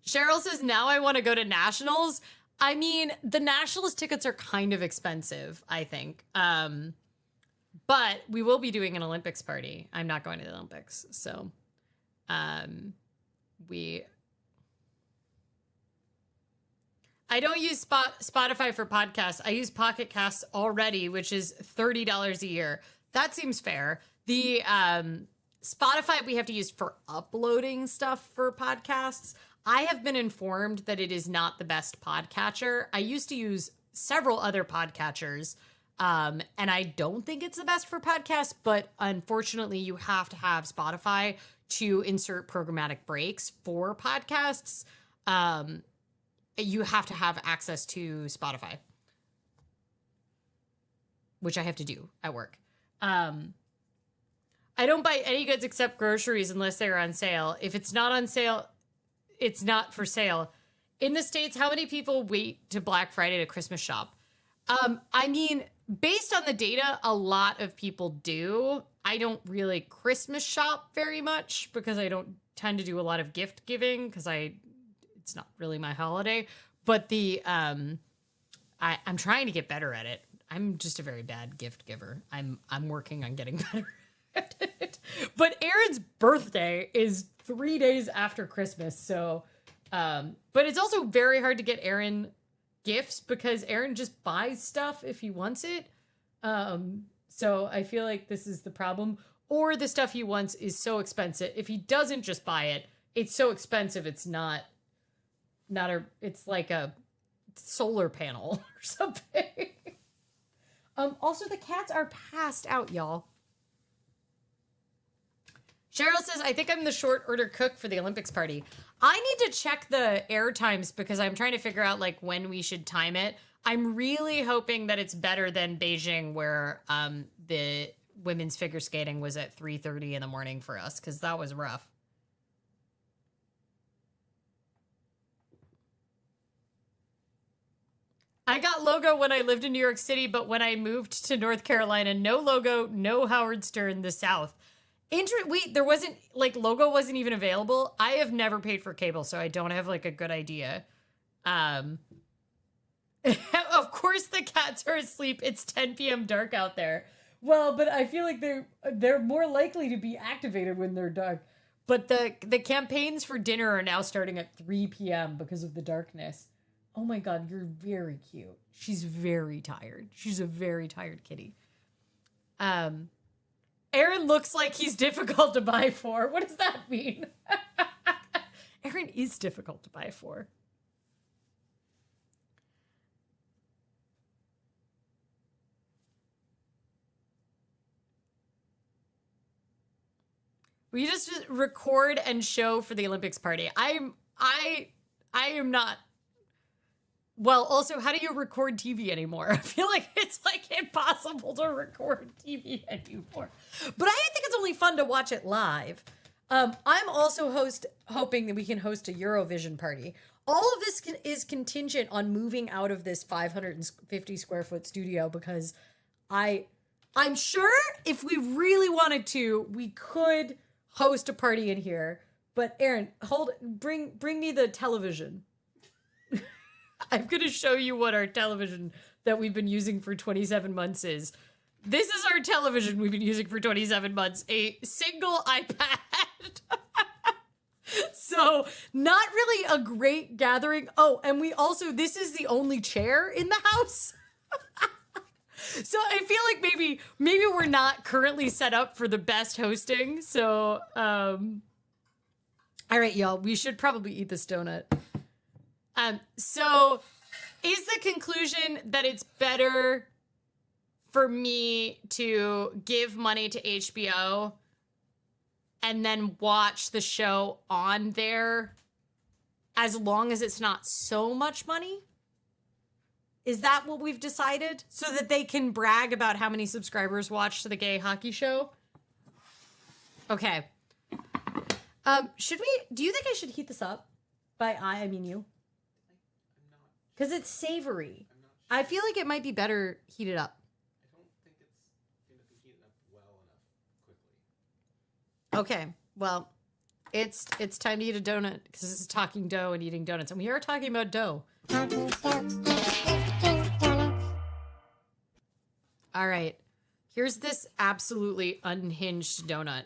Cheryl says, now I want to go to Nationals. I mean, the Nationals tickets are kind of expensive, I think. But we will be doing an Olympics party. I'm not going to the Olympics. So I don't use Spotify for podcasts. I use Pocket Casts already, which is $30 a year. That seems fair. The Spotify we have to use for uploading stuff for podcasts. I have been informed that it is not the best podcatcher. I used to use several other podcatchers, and I don't think it's the best for podcasts, but unfortunately you have to have Spotify to insert programmatic breaks for podcasts. You have to have access to Spotify, which I have to do at work. I don't buy any goods except groceries unless they're on sale. If it's not on sale, it's not for sale. In the States, how many people wait to Black Friday to Christmas shop? I mean, based on the data, a lot of people do. I don't really Christmas shop very much because I don't tend to do a lot of gift giving because it's not really my holiday. But I'm trying to get better at it. I'm just a very bad gift giver. I'm working on getting better at it. But Aaron's birthday is 3 days after Christmas, so but it's also very hard to get Aaron gifts because Aaron just buys stuff if he wants it. So I feel like this is the problem. Or the stuff he wants is so expensive. If he doesn't just buy it, it's so expensive it's not it's like a solar panel or something. Also the cats are passed out, y'all. Cheryl says, I think I'm the short order cook for the Olympics party. I need to check the air times because I'm trying to figure out like when we should time it. I'm really hoping that it's better than Beijing where the women's figure skating was at 3:30 in the morning for us because that was rough. I got logo when I lived in New York City, but when I moved to North Carolina, no logo, no Howard Stern, the South. There wasn't, like, logo wasn't even available. I have never paid for cable, so I don't have, like, a good idea. Of course the cats are asleep. It's 10 p.m. dark out there. Well, but I feel like they're more likely to be activated when they're dark. But the campaigns for dinner are now starting at 3 p.m. because of the darkness. Oh my God, you're very cute. She's very tired. She's a very tired kitty. Aaron looks like he's difficult to buy for. What does that mean? Aaron is difficult to buy for. We just record and show for the Olympics party. I am not. Well, also, how do you record TV anymore? I feel like it's like impossible to record TV anymore. But I think it's only fun to watch it live. I'm also hoping that we can host a Eurovision party. All of this is contingent on moving out of this 550 square foot studio because I'm sure if we really wanted to, we could host a party in here. But Aaron, bring me the television. I'm going to show you what our television that we've been using for 27 months is. This is our television we've been using for 27 months. A single iPad. So not really a great gathering. Oh, and this is the only chair in the house. So I feel like maybe we're not currently set up for the best hosting. So, all right, y'all, we should probably eat this donut. So is the conclusion that it's better for me to give money to HBO and then watch the show on there as long as it's not so much money? Is that what we've decided? So that they can brag about how many subscribers watch the gay hockey show? Okay. Do you think I should heat this up? By I mean you. Because it's savory. I feel like it might be better heated up. I don't think it's going to be heated up well enough quickly. Okay, well, it's time to eat a donut because this is talking dough and eating donuts, and we are talking about dough. All right, here's this absolutely unhinged donut.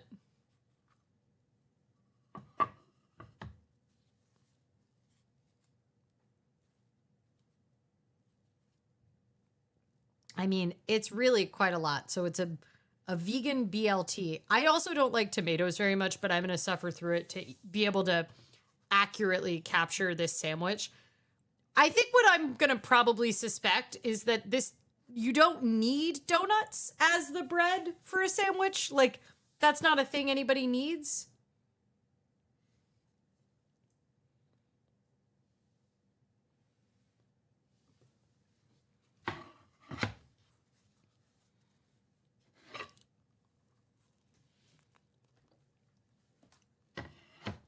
I mean, it's really quite a lot. So it's a vegan BLT. I also don't like tomatoes very much, but I'm going to suffer through it to be able to accurately capture this sandwich. I think what I'm going to probably suspect is that you don't need donuts as the bread for a sandwich. Like, that's not a thing anybody needs.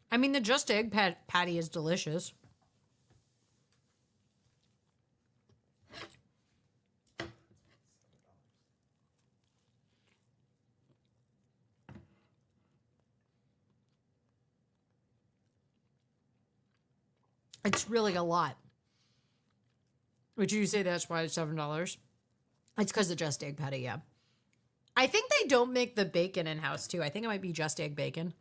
I mean, the Just Egg patty is delicious. It's really a lot. Would you say that's why it's $7? It's because of Just Egg patty, yeah. I think they don't make the bacon in-house, too. I think it might be Just Egg bacon.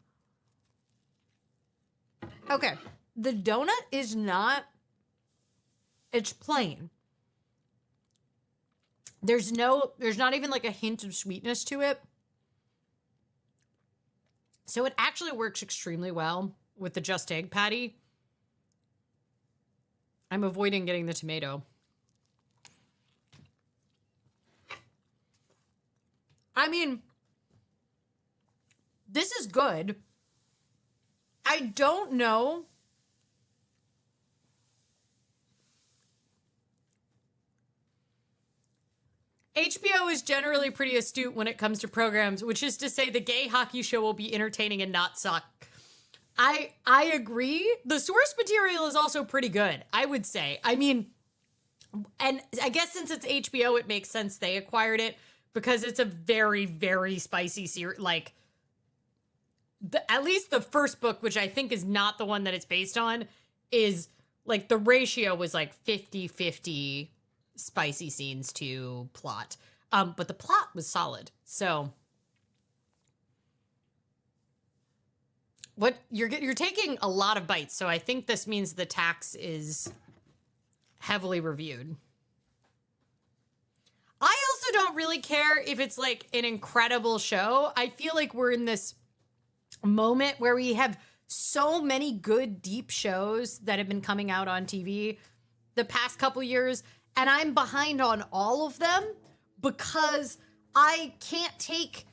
Okay, the donut is not It's plain. There's not even like a hint of sweetness to it. So it actually works extremely well with the just egg patty. I'm avoiding getting the tomato. I mean, this is good. I don't know. HBO is generally pretty astute when it comes to programs, which is to say the gay hockey show will be entertaining and not suck. I agree. The source material is also pretty good, I would say. I mean, and I guess since it's HBO, it makes sense they acquired it because it's a very, very spicy series. Like, at least the first book, which I think is not the one that it's based on, is like the ratio was like 50-50 spicy scenes to plot. But the plot was solid. So what you're taking a lot of bites. So I think this means the tax is heavily reviewed. I also don't really care if it's like an incredible show. I feel like we're in this moment where we have so many good deep shows that have been coming out on TV the past couple years, and I'm behind on all of them because I can't take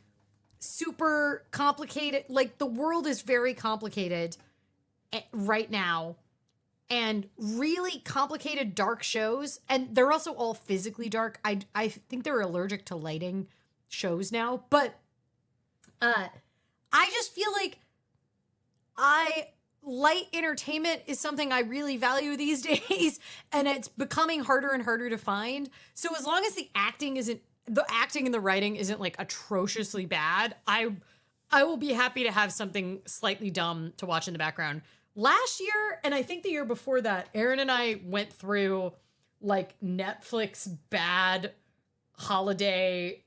super complicated, like the world is very complicated right now, and really complicated dark shows, and they're also all physically dark. I think they're allergic to lighting shows now, but I just feel like light entertainment is something I really value these days, and it's becoming harder and harder to find. So as long as the acting and the writing isn't like atrociously bad, I will be happy to have something slightly dumb to watch in the background. Last year, and I think the year before that, Aaron and I went through like Netflix bad holiday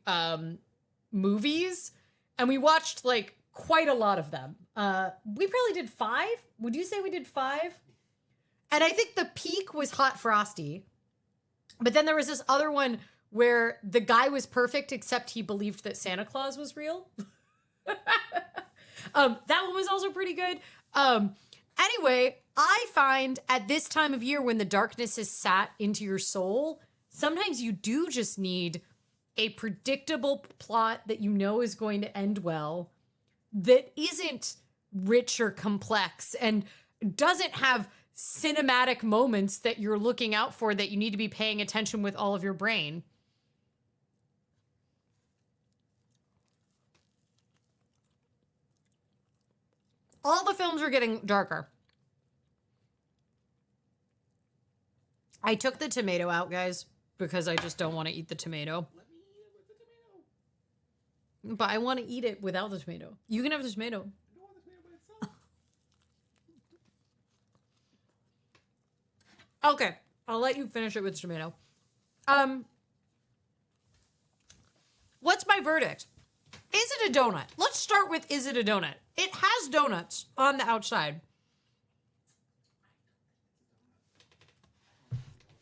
movies, and we watched like quite a lot of them. We probably did 5. Would you say we did 5? And I think the peak was Hot Frosty. But then there was this other one where the guy was perfect except he believed that Santa Claus was real. That one was also pretty good. Anyway, I find at this time of year when the darkness is sat into your soul, sometimes you do just need a predictable plot that you know is going to end well, that isn't rich or complex and doesn't have cinematic moments that you're looking out for that you need to be paying attention with all of your brain. All the films are getting darker. I took the tomato out, guys, because I just don't want to eat the tomato. Let me eat it with the tomato. But I want to eat it without the tomato. You can have the tomato. I don't want the tomato by itself. Okay, I'll let you finish it with tomato. What's my verdict? Is it a donut? Let's start with, is it a donut? It has donuts on the outside.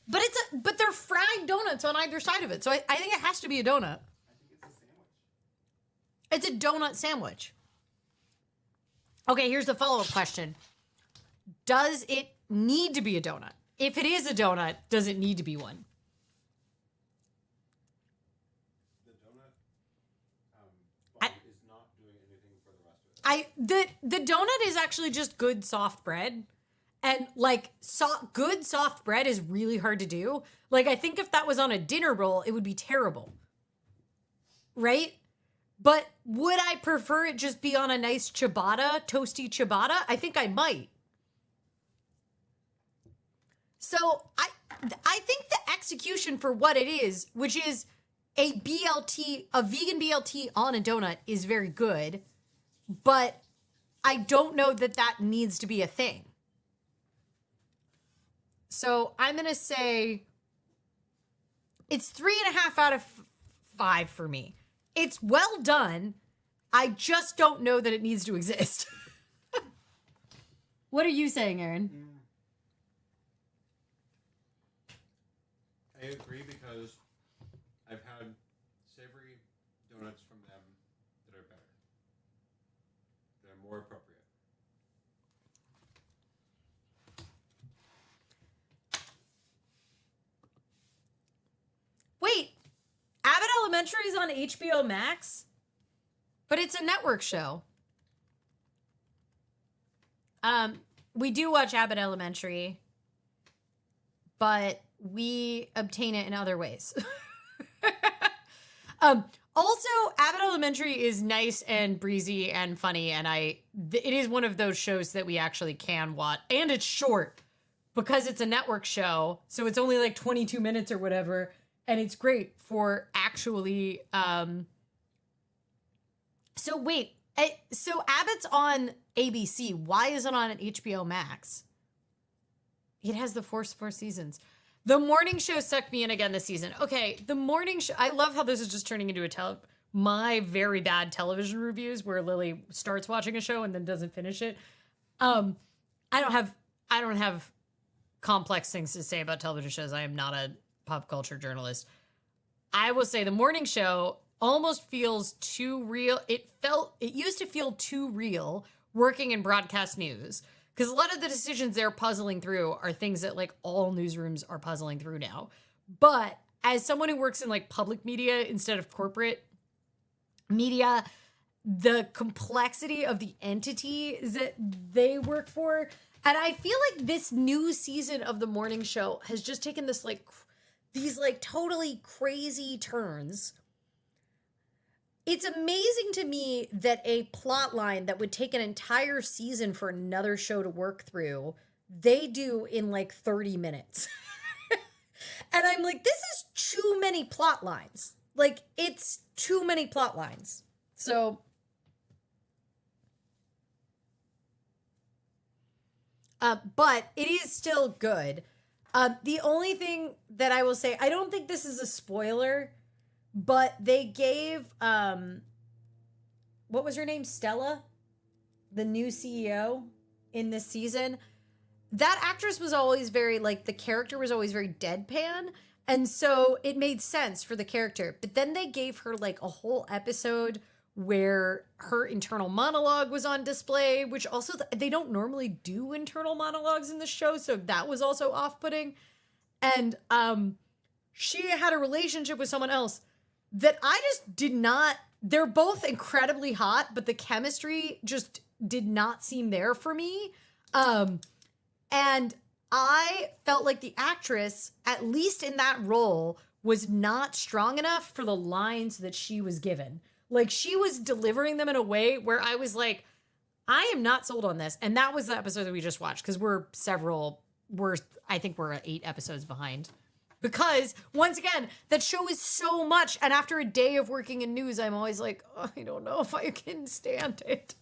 But they're fried donuts on either side of it. So I think it has to be a donut. I think it's a sandwich. It's a donut sandwich. Okay, here's the follow-up question. Does it need to be a donut? If it is a donut, does it need to be one? The donut bun is not doing anything for the rest of it. The donut is actually just good soft bread. And like good soft bread is really hard to do. Like I think if that was on a dinner roll, it would be terrible. Right? But would I prefer it just be on a nice ciabatta, toasty ciabatta? I think I might. So I think the execution for what it is, which is a BLT, a vegan BLT on a donut, is very good. But I don't know that that needs to be a thing. So I'm going to say it's 3.5 out of 5 for me. It's well done. I just don't know that it needs to exist. What are you saying, Aaron? agree because I've had savory donuts from them that are better. They're more appropriate. Wait, Abbott Elementary is on HBO Max? But it's a network show. We do watch Abbott Elementary, but we obtain it in other ways. Also, Abbott Elementary is nice and breezy and funny, and it is one of those shows that we actually can watch, and it's short because it's a network show, so it's only like 22 minutes or whatever, and it's great for actually. So wait, so Abbott's on ABC. Why is it on HBO Max? It has the four seasons. The morning show sucked me in again this season. Okay, the morning show. I love how this is just turning into my very bad television reviews where Lily starts watching a show and then doesn't finish it. I don't have complex things to say about television shows. I am not a pop culture journalist. I will say the morning show almost feels too real. It used to feel too real working in broadcast news. Because a lot of the decisions they're puzzling through are things that like all newsrooms are puzzling through now. But as someone who works in like public media instead of corporate media, the complexity of the entities that they work for, and I feel like this new season of the morning show has just taken this like these like totally crazy turns. It's amazing to me that a plot line that would take an entire season for another show to work through, they do in like 30 minutes. And I'm like, this is too many plot lines. Like, it's too many plot lines. So, but it is still good. The only thing that I will say, I don't think this is a spoiler, but they gave, what was her name? Stella, the new CEO in this season. That actress was always very, like, the character was always very deadpan. And so it made sense for the character. But then they gave her, like, a whole episode where her internal monologue was on display, which also, they don't normally do internal monologues in the show. So that was also off-putting. And she had a relationship with someone else that I just did not, they're both incredibly hot, but the chemistry just did not seem there for me. And I felt like the actress, at least in that role, was not strong enough for the lines that she was given. Like, she was delivering them in a way where I was like, I am not sold on this. And that was the episode that we just watched, because I think we're 8 episodes behind. Because, once again, that show is so much. And after a day of working in news, I'm always like, oh, I don't know if I can stand it.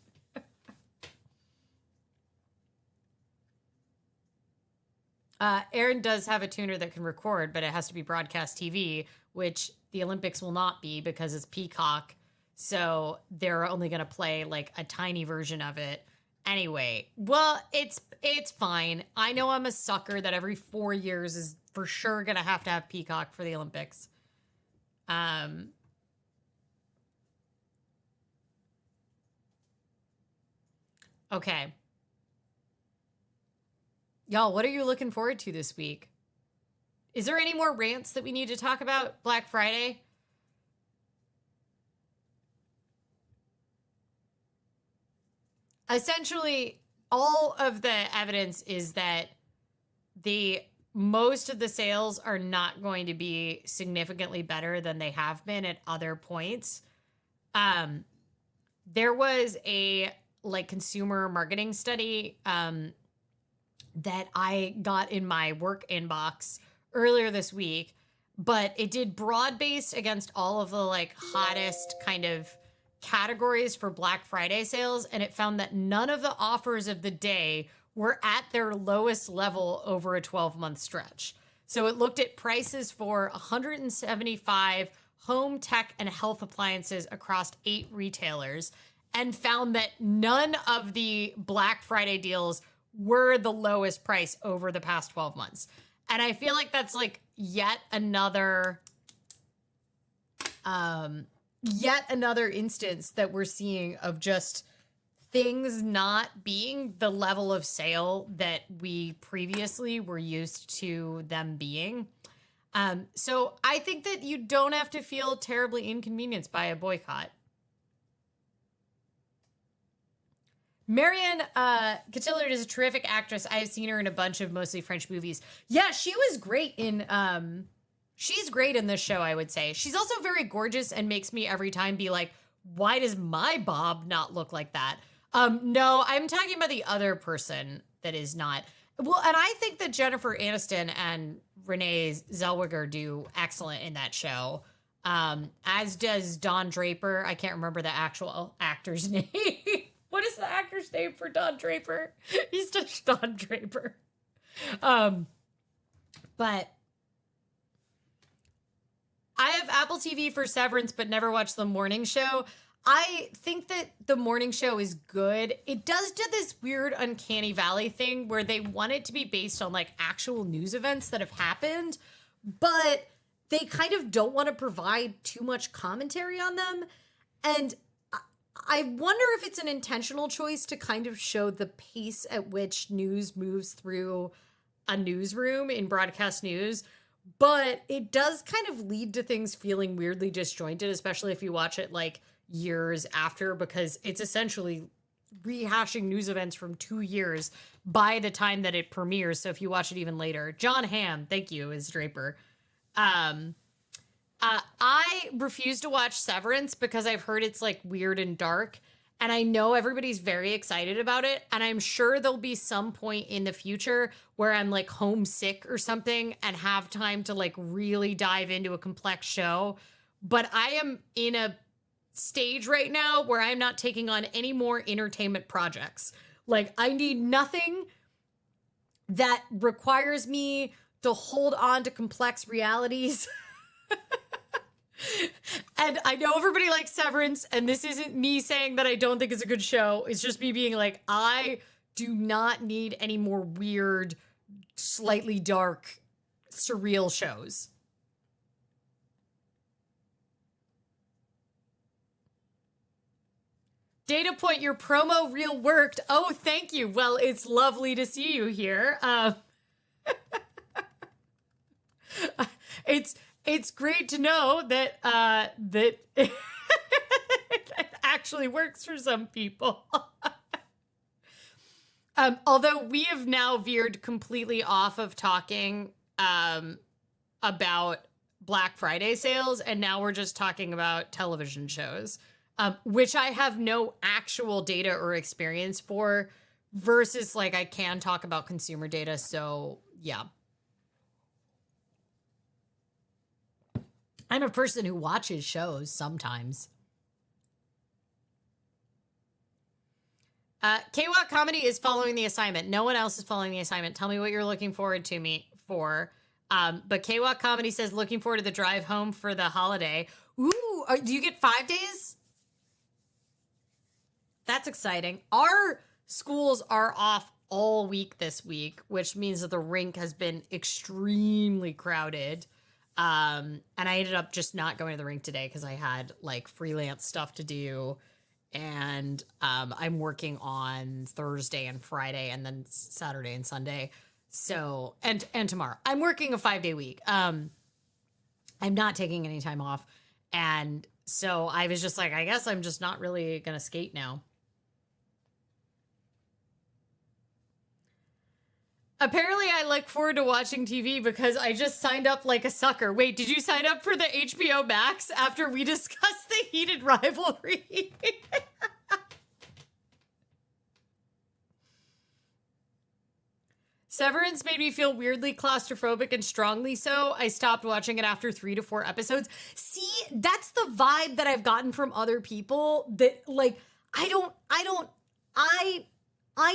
Aaron does have a tuner that can record, but it has to be broadcast TV, which the Olympics will not be because it's Peacock. So they're only going to play like a tiny version of it. Anyway, well, it's fine. I know I'm a sucker that every 4 years is for sure going to have Peacock for the Olympics. Okay. Y'all, what are you looking forward to this week? Is there any more rants that we need to talk about Black Friday? Essentially, all of the evidence is that most of the sales are not going to be significantly better than they have been at other points. There was a consumer marketing study that I got in my work inbox earlier this week, but it did broad-based against all of the hottest kind of categories for Black Friday sales, and it found that none of the offers of the day were at their lowest level over a 12-month stretch. So it looked at prices for 175 home tech and health appliances across 8 retailers and found that none of the Black Friday deals were the lowest price over the past 12 months. And I feel like that's like yet another instance that we're seeing of just things not being the level of sale that we previously were used to them being. So I think that you don't have to feel terribly inconvenienced by a boycott. Marianne Cotillard is a terrific actress. I've seen her in a bunch of mostly French movies. Yeah, she was great in she's great in this show, I would say. She's also very gorgeous and makes me every time be like, why does my Bob not look like that? No, I'm talking about the other person that is not. Well, and I think that Jennifer Aniston and Renee Zellweger do excellent in that show. As does Don Draper. I can't remember the actual actor's name. What is the actor's name for Don Draper? He's just Don Draper. But I have Apple TV for Severance, but never watched the morning show. I think that the morning show is good. It does do this weird uncanny valley thing where they want it to be based on like actual news events that have happened, but they kind of don't want to provide too much commentary on them. And I wonder if it's an intentional choice to kind of show the pace at which news moves through a newsroom in broadcast news. But it does kind of lead to things feeling weirdly disjointed, especially if you watch it like years after, because it's essentially rehashing news events from 2 years by the time that it premieres. So if you watch it even later, John Hamm, thank you, is Draper. I refuse to watch Severance because I've heard it's like weird and dark, and I know everybody's very excited about it, and I'm sure there'll be some point in the future where I'm like homesick or something and have time to like really dive into a complex show. But I am in a stage right now where I'm not taking on any more entertainment projects. Like, I need nothing that requires me to hold on to complex realities. And I know everybody likes Severance, and this isn't me saying that I don't think it's a good show. It's just me being like, I do not need any more weird, slightly dark, surreal shows. Data point, your promo reel worked. Oh, thank you. Well, it's lovely to see you here. It's great to know that that it actually works for some people. Although we have now veered completely off of talking about Black Friday sales, and now we're just talking about television shows, which I have no actual data or experience for, versus like I can talk about consumer data. So yeah. I'm a person who watches shows sometimes. KWAT Comedy is following the assignment. No one else is following the assignment. Tell me what you're looking forward to me for. But KWAT Comedy says looking forward to the drive home for the holiday. Ooh, do you get 5 days? That's exciting. Our schools are off all week this week, which means that the rink has been extremely crowded. And I ended up just not going to the rink today because I had like freelance stuff to do, and I'm working on Thursday and Friday and then Saturday and Sunday. So and tomorrow. I'm working a 5-day week. I'm not taking any time off. And so I was just like, I guess I'm just not really gonna skate now. Apparently, I look forward to watching TV because I just signed up like a sucker. Wait, did you sign up for the HBO Max after we discussed the heated rivalry? Severance made me feel weirdly claustrophobic and strongly so. I stopped watching it after 3 to 4 episodes. See, that's the vibe that I've gotten from other people that like, I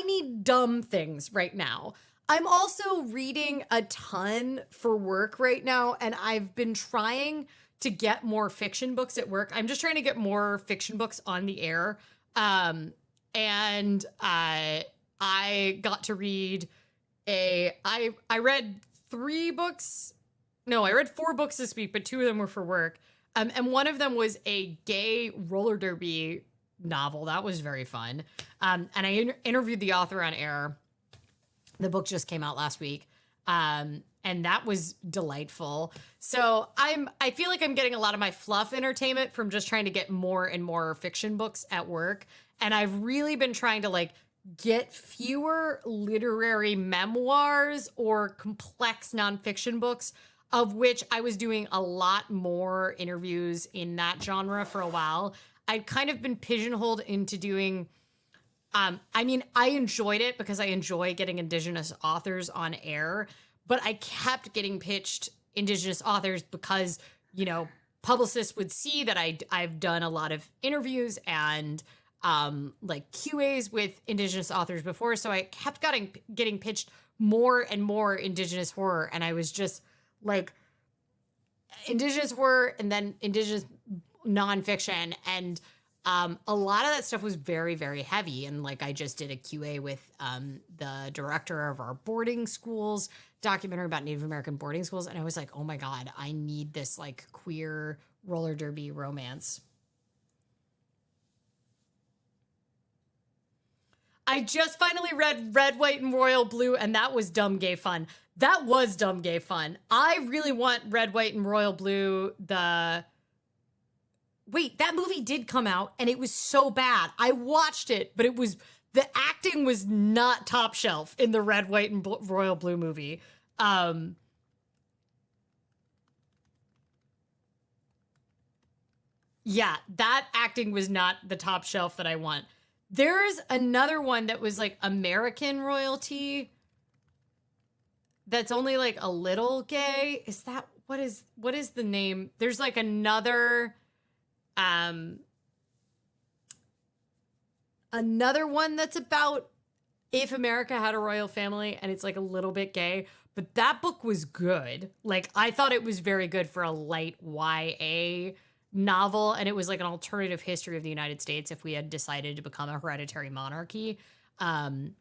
need dumb things right now. I'm also reading a ton for work right now, and I've been trying to get more fiction books at work. I'm just trying to get more fiction books on the air. And I got to read I read 3 books. No, I read 4 books this week, but 2 of them were for work. And one of them was a gay roller derby novel. That was very fun. And I interviewed the author on air. The book just came out last week. And that was delightful. So I feel like I'm getting a lot of my fluff entertainment from just trying to get more and more fiction books at work. And I've really been trying to like get fewer literary memoirs or complex nonfiction books, of which I was doing a lot more interviews in that genre for a while. I'd kind of been pigeonholed into doing, I mean, I enjoyed it because I enjoy getting Indigenous authors on air, but I kept getting pitched Indigenous authors because, you know, publicists would see that I've done a lot of interviews and like QAs with Indigenous authors before. So I kept getting pitched more and more Indigenous horror. And I was just like, Indigenous horror and then Indigenous nonfiction. And a lot of that stuff was very, very heavy. And like, I just did a QA with the director of our boarding schools documentary about Native American boarding schools. And I was like, oh my God, I need this like queer roller derby romance. I just finally read Red, White, and Royal Blue, and that was dumb gay fun. That was dumb gay fun. I really want Red, White, and Royal Blue, Wait, that movie did come out, and it was so bad. I watched it, but the acting was not top shelf in the Red, White, and Royal Blue movie. Yeah, that acting was not the top shelf that I want. There's another one that was like American royalty that's only like a little gay. Is that what is the name? There's like another one that's about if America had a royal family and it's like a little bit gay, but that book was good. Like I thought it was very good for a light YA novel, and it was like an alternative history of the United States if we had decided to become a hereditary monarchy, but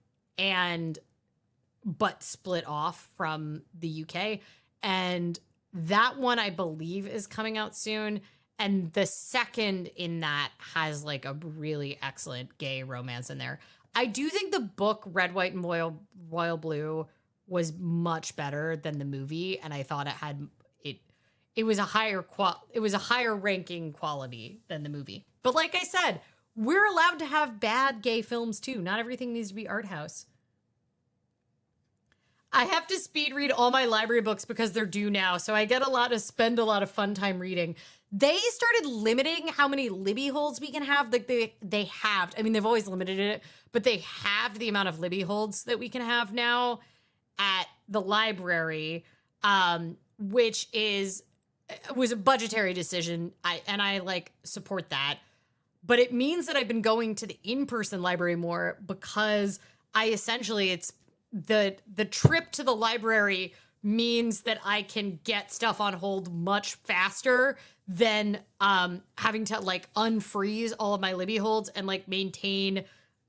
split off from the UK. And that one I believe is coming out soon. And the second in that has like a really excellent gay romance in there. I do think the book Red, White, and Royal Blue was much better than the movie, and I thought it was a higher ranking quality than the movie. But like I said, we're allowed to have bad gay films too. Not everything needs to be art house. I have to speed read all my library books because they're due now, so I spend a lot of fun time reading. They started limiting how many Libby holds we can have. Like they halved. I mean, they've always limited it, but they halved the amount of Libby holds that we can have now at the library, which was a budgetary decision. I like support that, but it means that I've been going to the in-person library more because it's the trip to the library means that I can get stuff on hold much faster than having to like unfreeze all of my Libby holds and like maintain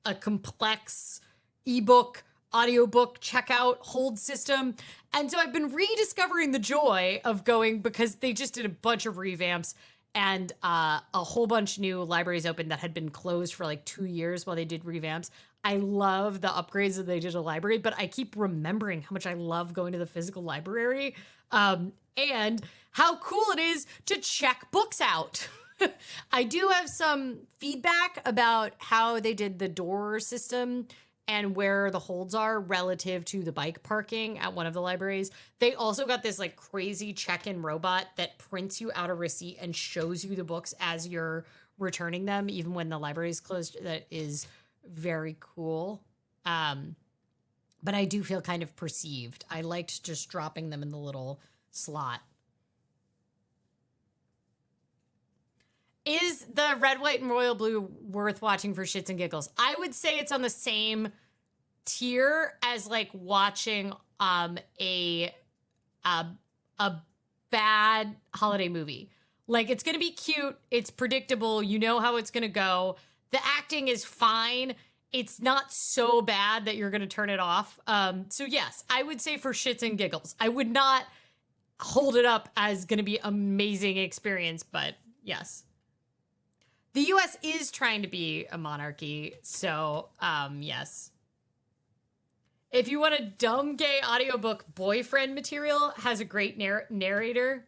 a complex ebook, audiobook checkout hold system. And so I've been rediscovering the joy of going because they just did a bunch of revamps and a whole bunch new libraries opened that had been closed for like 2 years while they did revamps. I love the upgrades that they did to the library, but I keep remembering how much I love going to the physical library and how cool it is to check books out. I do have some feedback about how they did the door system and where the holds are relative to the bike parking at one of the libraries. They also got this like crazy check-in robot that prints you out a receipt and shows you the books as you're returning them, even when the library is closed. That is very cool. But I do feel kind of perceived. I liked just dropping them in the little slot. Is the Red, White, and Royal Blue worth watching for shits and giggles? I would say it's on the same tier as like watching a bad holiday movie. Like it's gonna be cute, it's predictable, you know how it's gonna go. The acting is fine. it's not so bad that you're going to turn it off. So yes, I would say for shits and giggles. I would not hold it up as going to be amazing experience, but yes. The US is trying to be a monarchy, so yes. If you want a dumb gay audiobook, Boyfriend Material has a great narrator.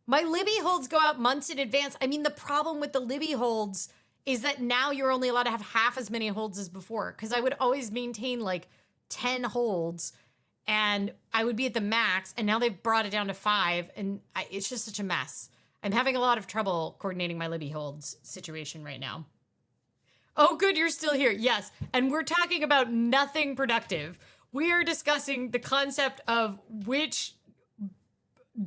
My Libby holds go out months in advance. I mean, the problem with the Libby holds is that now you're only allowed to have half as many holds as before. Because I would always maintain like 10 holds and I would be at the max. And now they've brought it down to 5. And it's just such a mess. I'm having a lot of trouble coordinating my Libby holds situation right now. Oh, good, you're still here. Yes. And we're talking about nothing productive. We are discussing the concept of which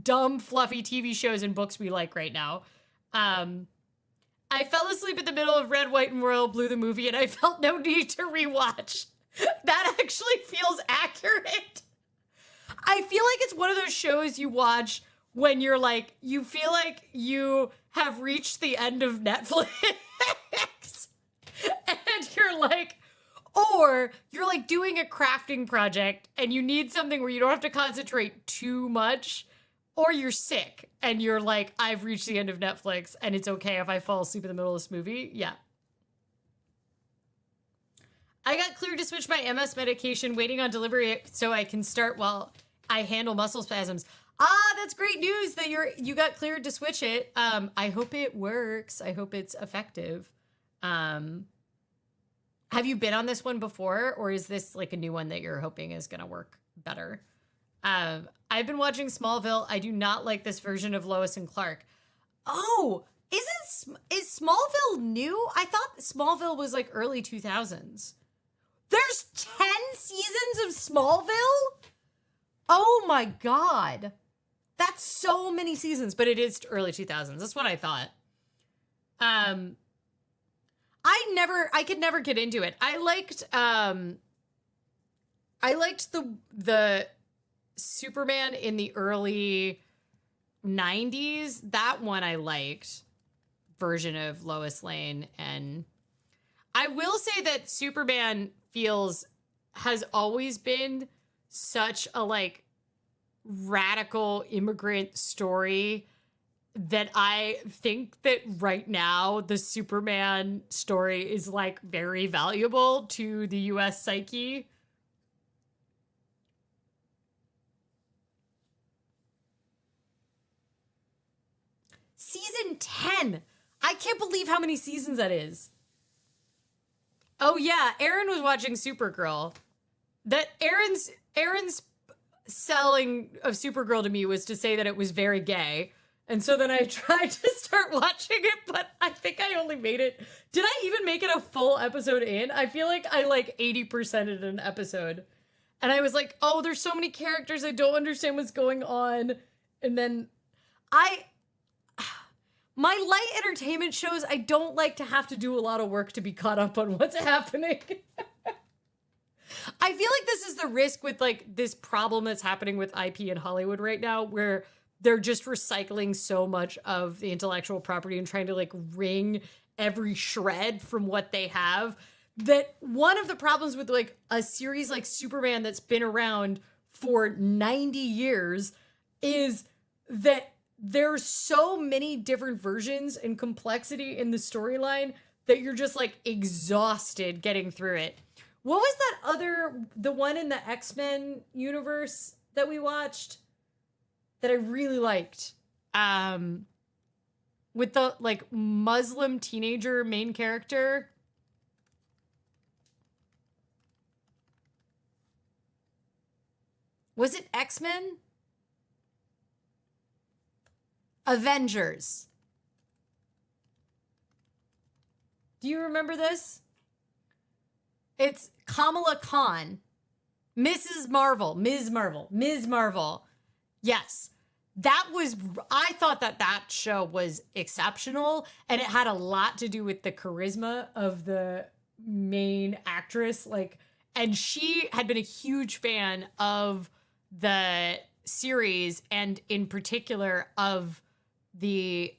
dumb, fluffy TV shows and books we like right now. I fell asleep in the middle of Red, White, and Royal Blue, the movie, and I felt no need to rewatch. That actually feels accurate. I feel like it's one of those shows you watch when you're like, you feel like you have reached the end of Netflix. And you're like, or you're like doing a crafting project and you need something where you don't have to concentrate too much. Or you're sick and you're like, I've reached the end of Netflix and it's okay if I fall asleep in the middle of this movie. Yeah. I got cleared to switch my MS medication, waiting on delivery so I can start while I handle muscle spasms. Ah, that's great news that you got cleared to switch it. I hope it works. I hope it's effective. Have you been on this one before, or is this like a new one that you're hoping is going to work better? I've been watching Smallville. I do not like this version of Lois and Clark. Oh, is Smallville new? I thought Smallville was like early 2000s. There's 10 seasons of Smallville? Oh my God. That's so many seasons, but it is early 2000s. That's what I thought. I could never get into it. I liked the Superman in the early 90s. That one I liked. Version of Lois Lane. And I will say that Superman has always been such a like radical immigrant story that I think that right now the Superman story is like very valuable to the US psyche. Season 10. I can't believe how many seasons that is. Oh yeah, Aaron was watching Supergirl. That Aaron's selling of Supergirl to me was to say that it was very gay. And so then I tried to start watching it, but I think I only made it. Did I even make it a full episode in? I feel like I like 80% in an episode. And I was like, oh, there's so many characters. I don't understand what's going on. And then my light entertainment shows, I don't like to have to do a lot of work to be caught up on what's happening. I feel like this is the risk with like this problem that's happening with IP in Hollywood right now, where they're just recycling so much of the intellectual property and trying to like wring every shred from what they have. That one of the problems with like a series like Superman that's been around for 90 years is that there's so many different versions and complexity in the storyline that you're just like exhausted getting through it. What was that the one in the X-Men universe that we watched that I really liked? With the like Muslim teenager main character. Was it X-Men? Avengers. Do you remember this? It's Kamala Khan. Ms. Marvel. Yes. I thought that show was exceptional, and it had a lot to do with the charisma of the main actress. And she had been a huge fan of the series, and in particular of the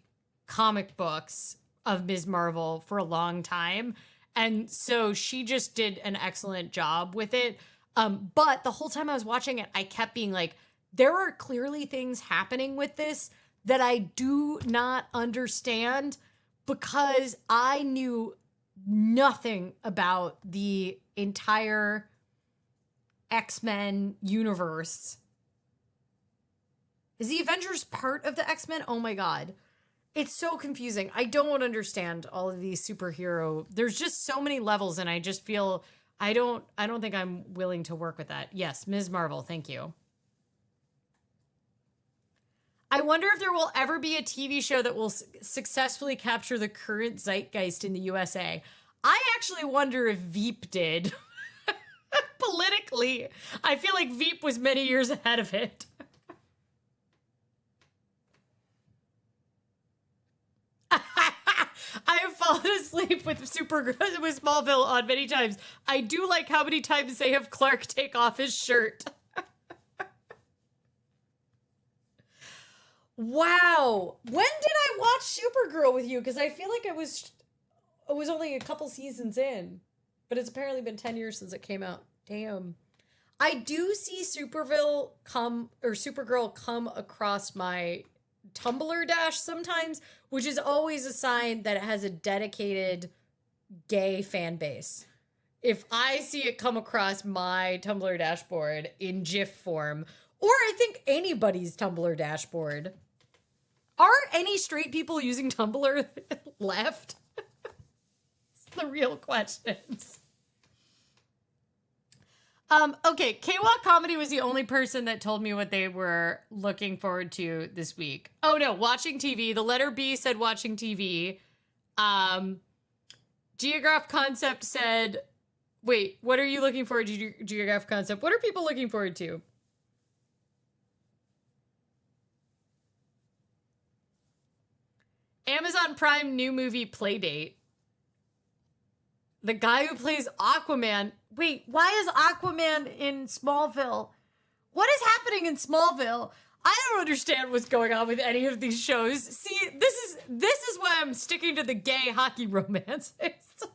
comic books of Ms. Marvel for a long time. And so she just did an excellent job with it. But the whole time I was watching it, I kept being like, there are clearly things happening with this that I do not understand because I knew nothing about the entire X-Men universe. Is the Avengers part of the X-Men? Oh my God. It's so confusing. I don't understand all of these superhero. There's just so many levels and I just feel I don't think I'm willing to work with that. Yes, Ms. Marvel, thank you. I wonder if there will ever be a TV show that will successfully capture the current zeitgeist in the USA. I actually wonder if Veep did. Politically, I feel like Veep was many years ahead of it. I have fallen asleep with Smallville on many times. I do like how many times they have Clark take off his shirt. Wow. When did I watch Supergirl with you? Because I feel like it was only a couple seasons in. But it's apparently been 10 years since it came out. Damn. I do see Supergirl come across my Tumblr dash sometimes, which is always a sign that it has a dedicated gay fan base. If I see it come across my Tumblr dashboard in GIF form, or I think anybody's Tumblr dashboard, are any straight people using Tumblr left? It's the real questions. Okay, K-Walk Comedy was the only person that told me what they were looking forward to this week. Oh no, watching TV. The letter B said watching TV. Geograph Concept said, wait, what are you looking forward to, Geograph Concept? What are people looking forward to? Amazon Prime new movie Playdate. The guy who plays Aquaman. Wait, why is Aquaman in Smallville? What is happening in Smallville? I don't understand what's going on with any of these shows. See, this is why I'm sticking to the gay hockey romance. It's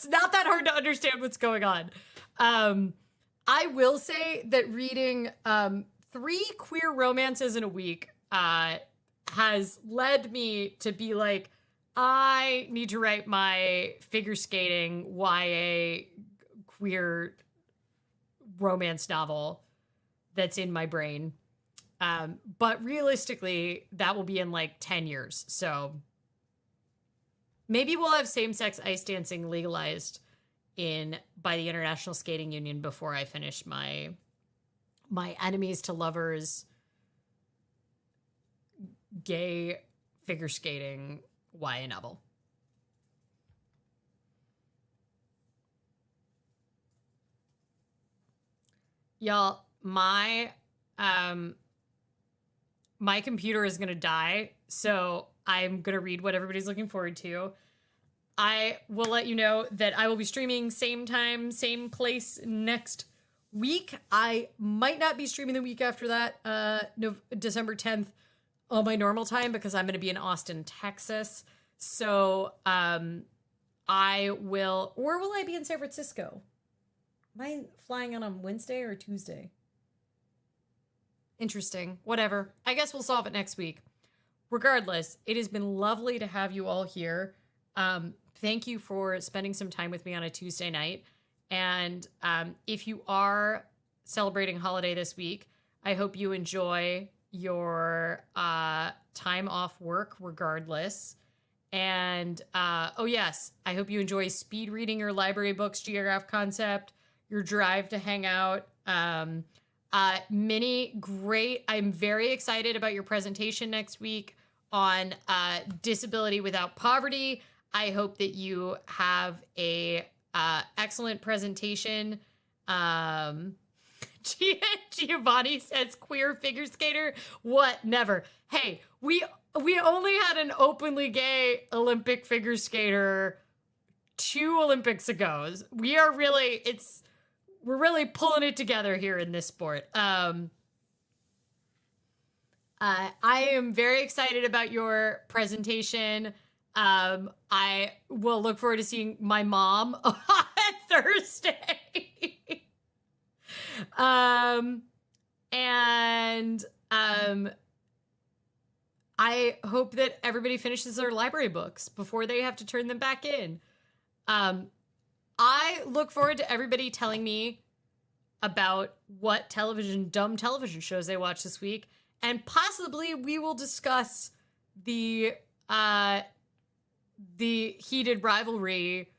not that hard to understand what's going on. I will say that reading 3 queer romances in a week has led me to be like, I need to write my figure skating YA queer romance novel that's in my brain. But realistically, that will be in like 10 years. So maybe we'll have same-sex ice dancing legalized by the International Skating Union before I finish my enemies to lovers gay figure skating YA novel. Y'all, my computer is gonna die, so I'm gonna read what everybody's looking forward to. I will let you know that I will be streaming same time, same place next week. I might not be streaming the week after that, December 10th on my normal time because I'm going to be in Austin, Texas. So I will, or will I be in San Francisco? Am I flying on Wednesday or Tuesday? Interesting. Whatever. I guess we'll solve it next week. Regardless, it has been lovely to have you all here. Thank you for spending some time with me on a Tuesday night. And if you are celebrating holiday this week, I hope you enjoy your time off work regardless. And oh yes, I hope you enjoy speed reading your library books, Geograph Concept, your drive to hang out. Minnie, great. I'm very excited about your presentation next week on disability without poverty. I hope that you have a excellent presentation. Giovanni says queer figure skater. What? Never. Hey, we only had an openly gay Olympic figure skater 2 Olympics ago. We're really pulling it together here in this sport. I am very excited about your presentation. I will look forward to seeing my mom on Thursday. I hope that everybody finishes their library books before they have to turn them back in. I look forward to everybody telling me about what dumb television shows they watched this week, and possibly we will discuss the heated rivalry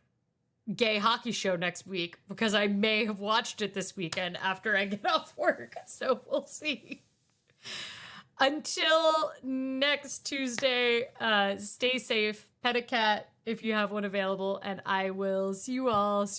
gay hockey show next week, because I may have watched it this weekend after I get off work. So we'll see. Until next Tuesday, stay safe, pet a cat if you have one available, and I will see you all soon.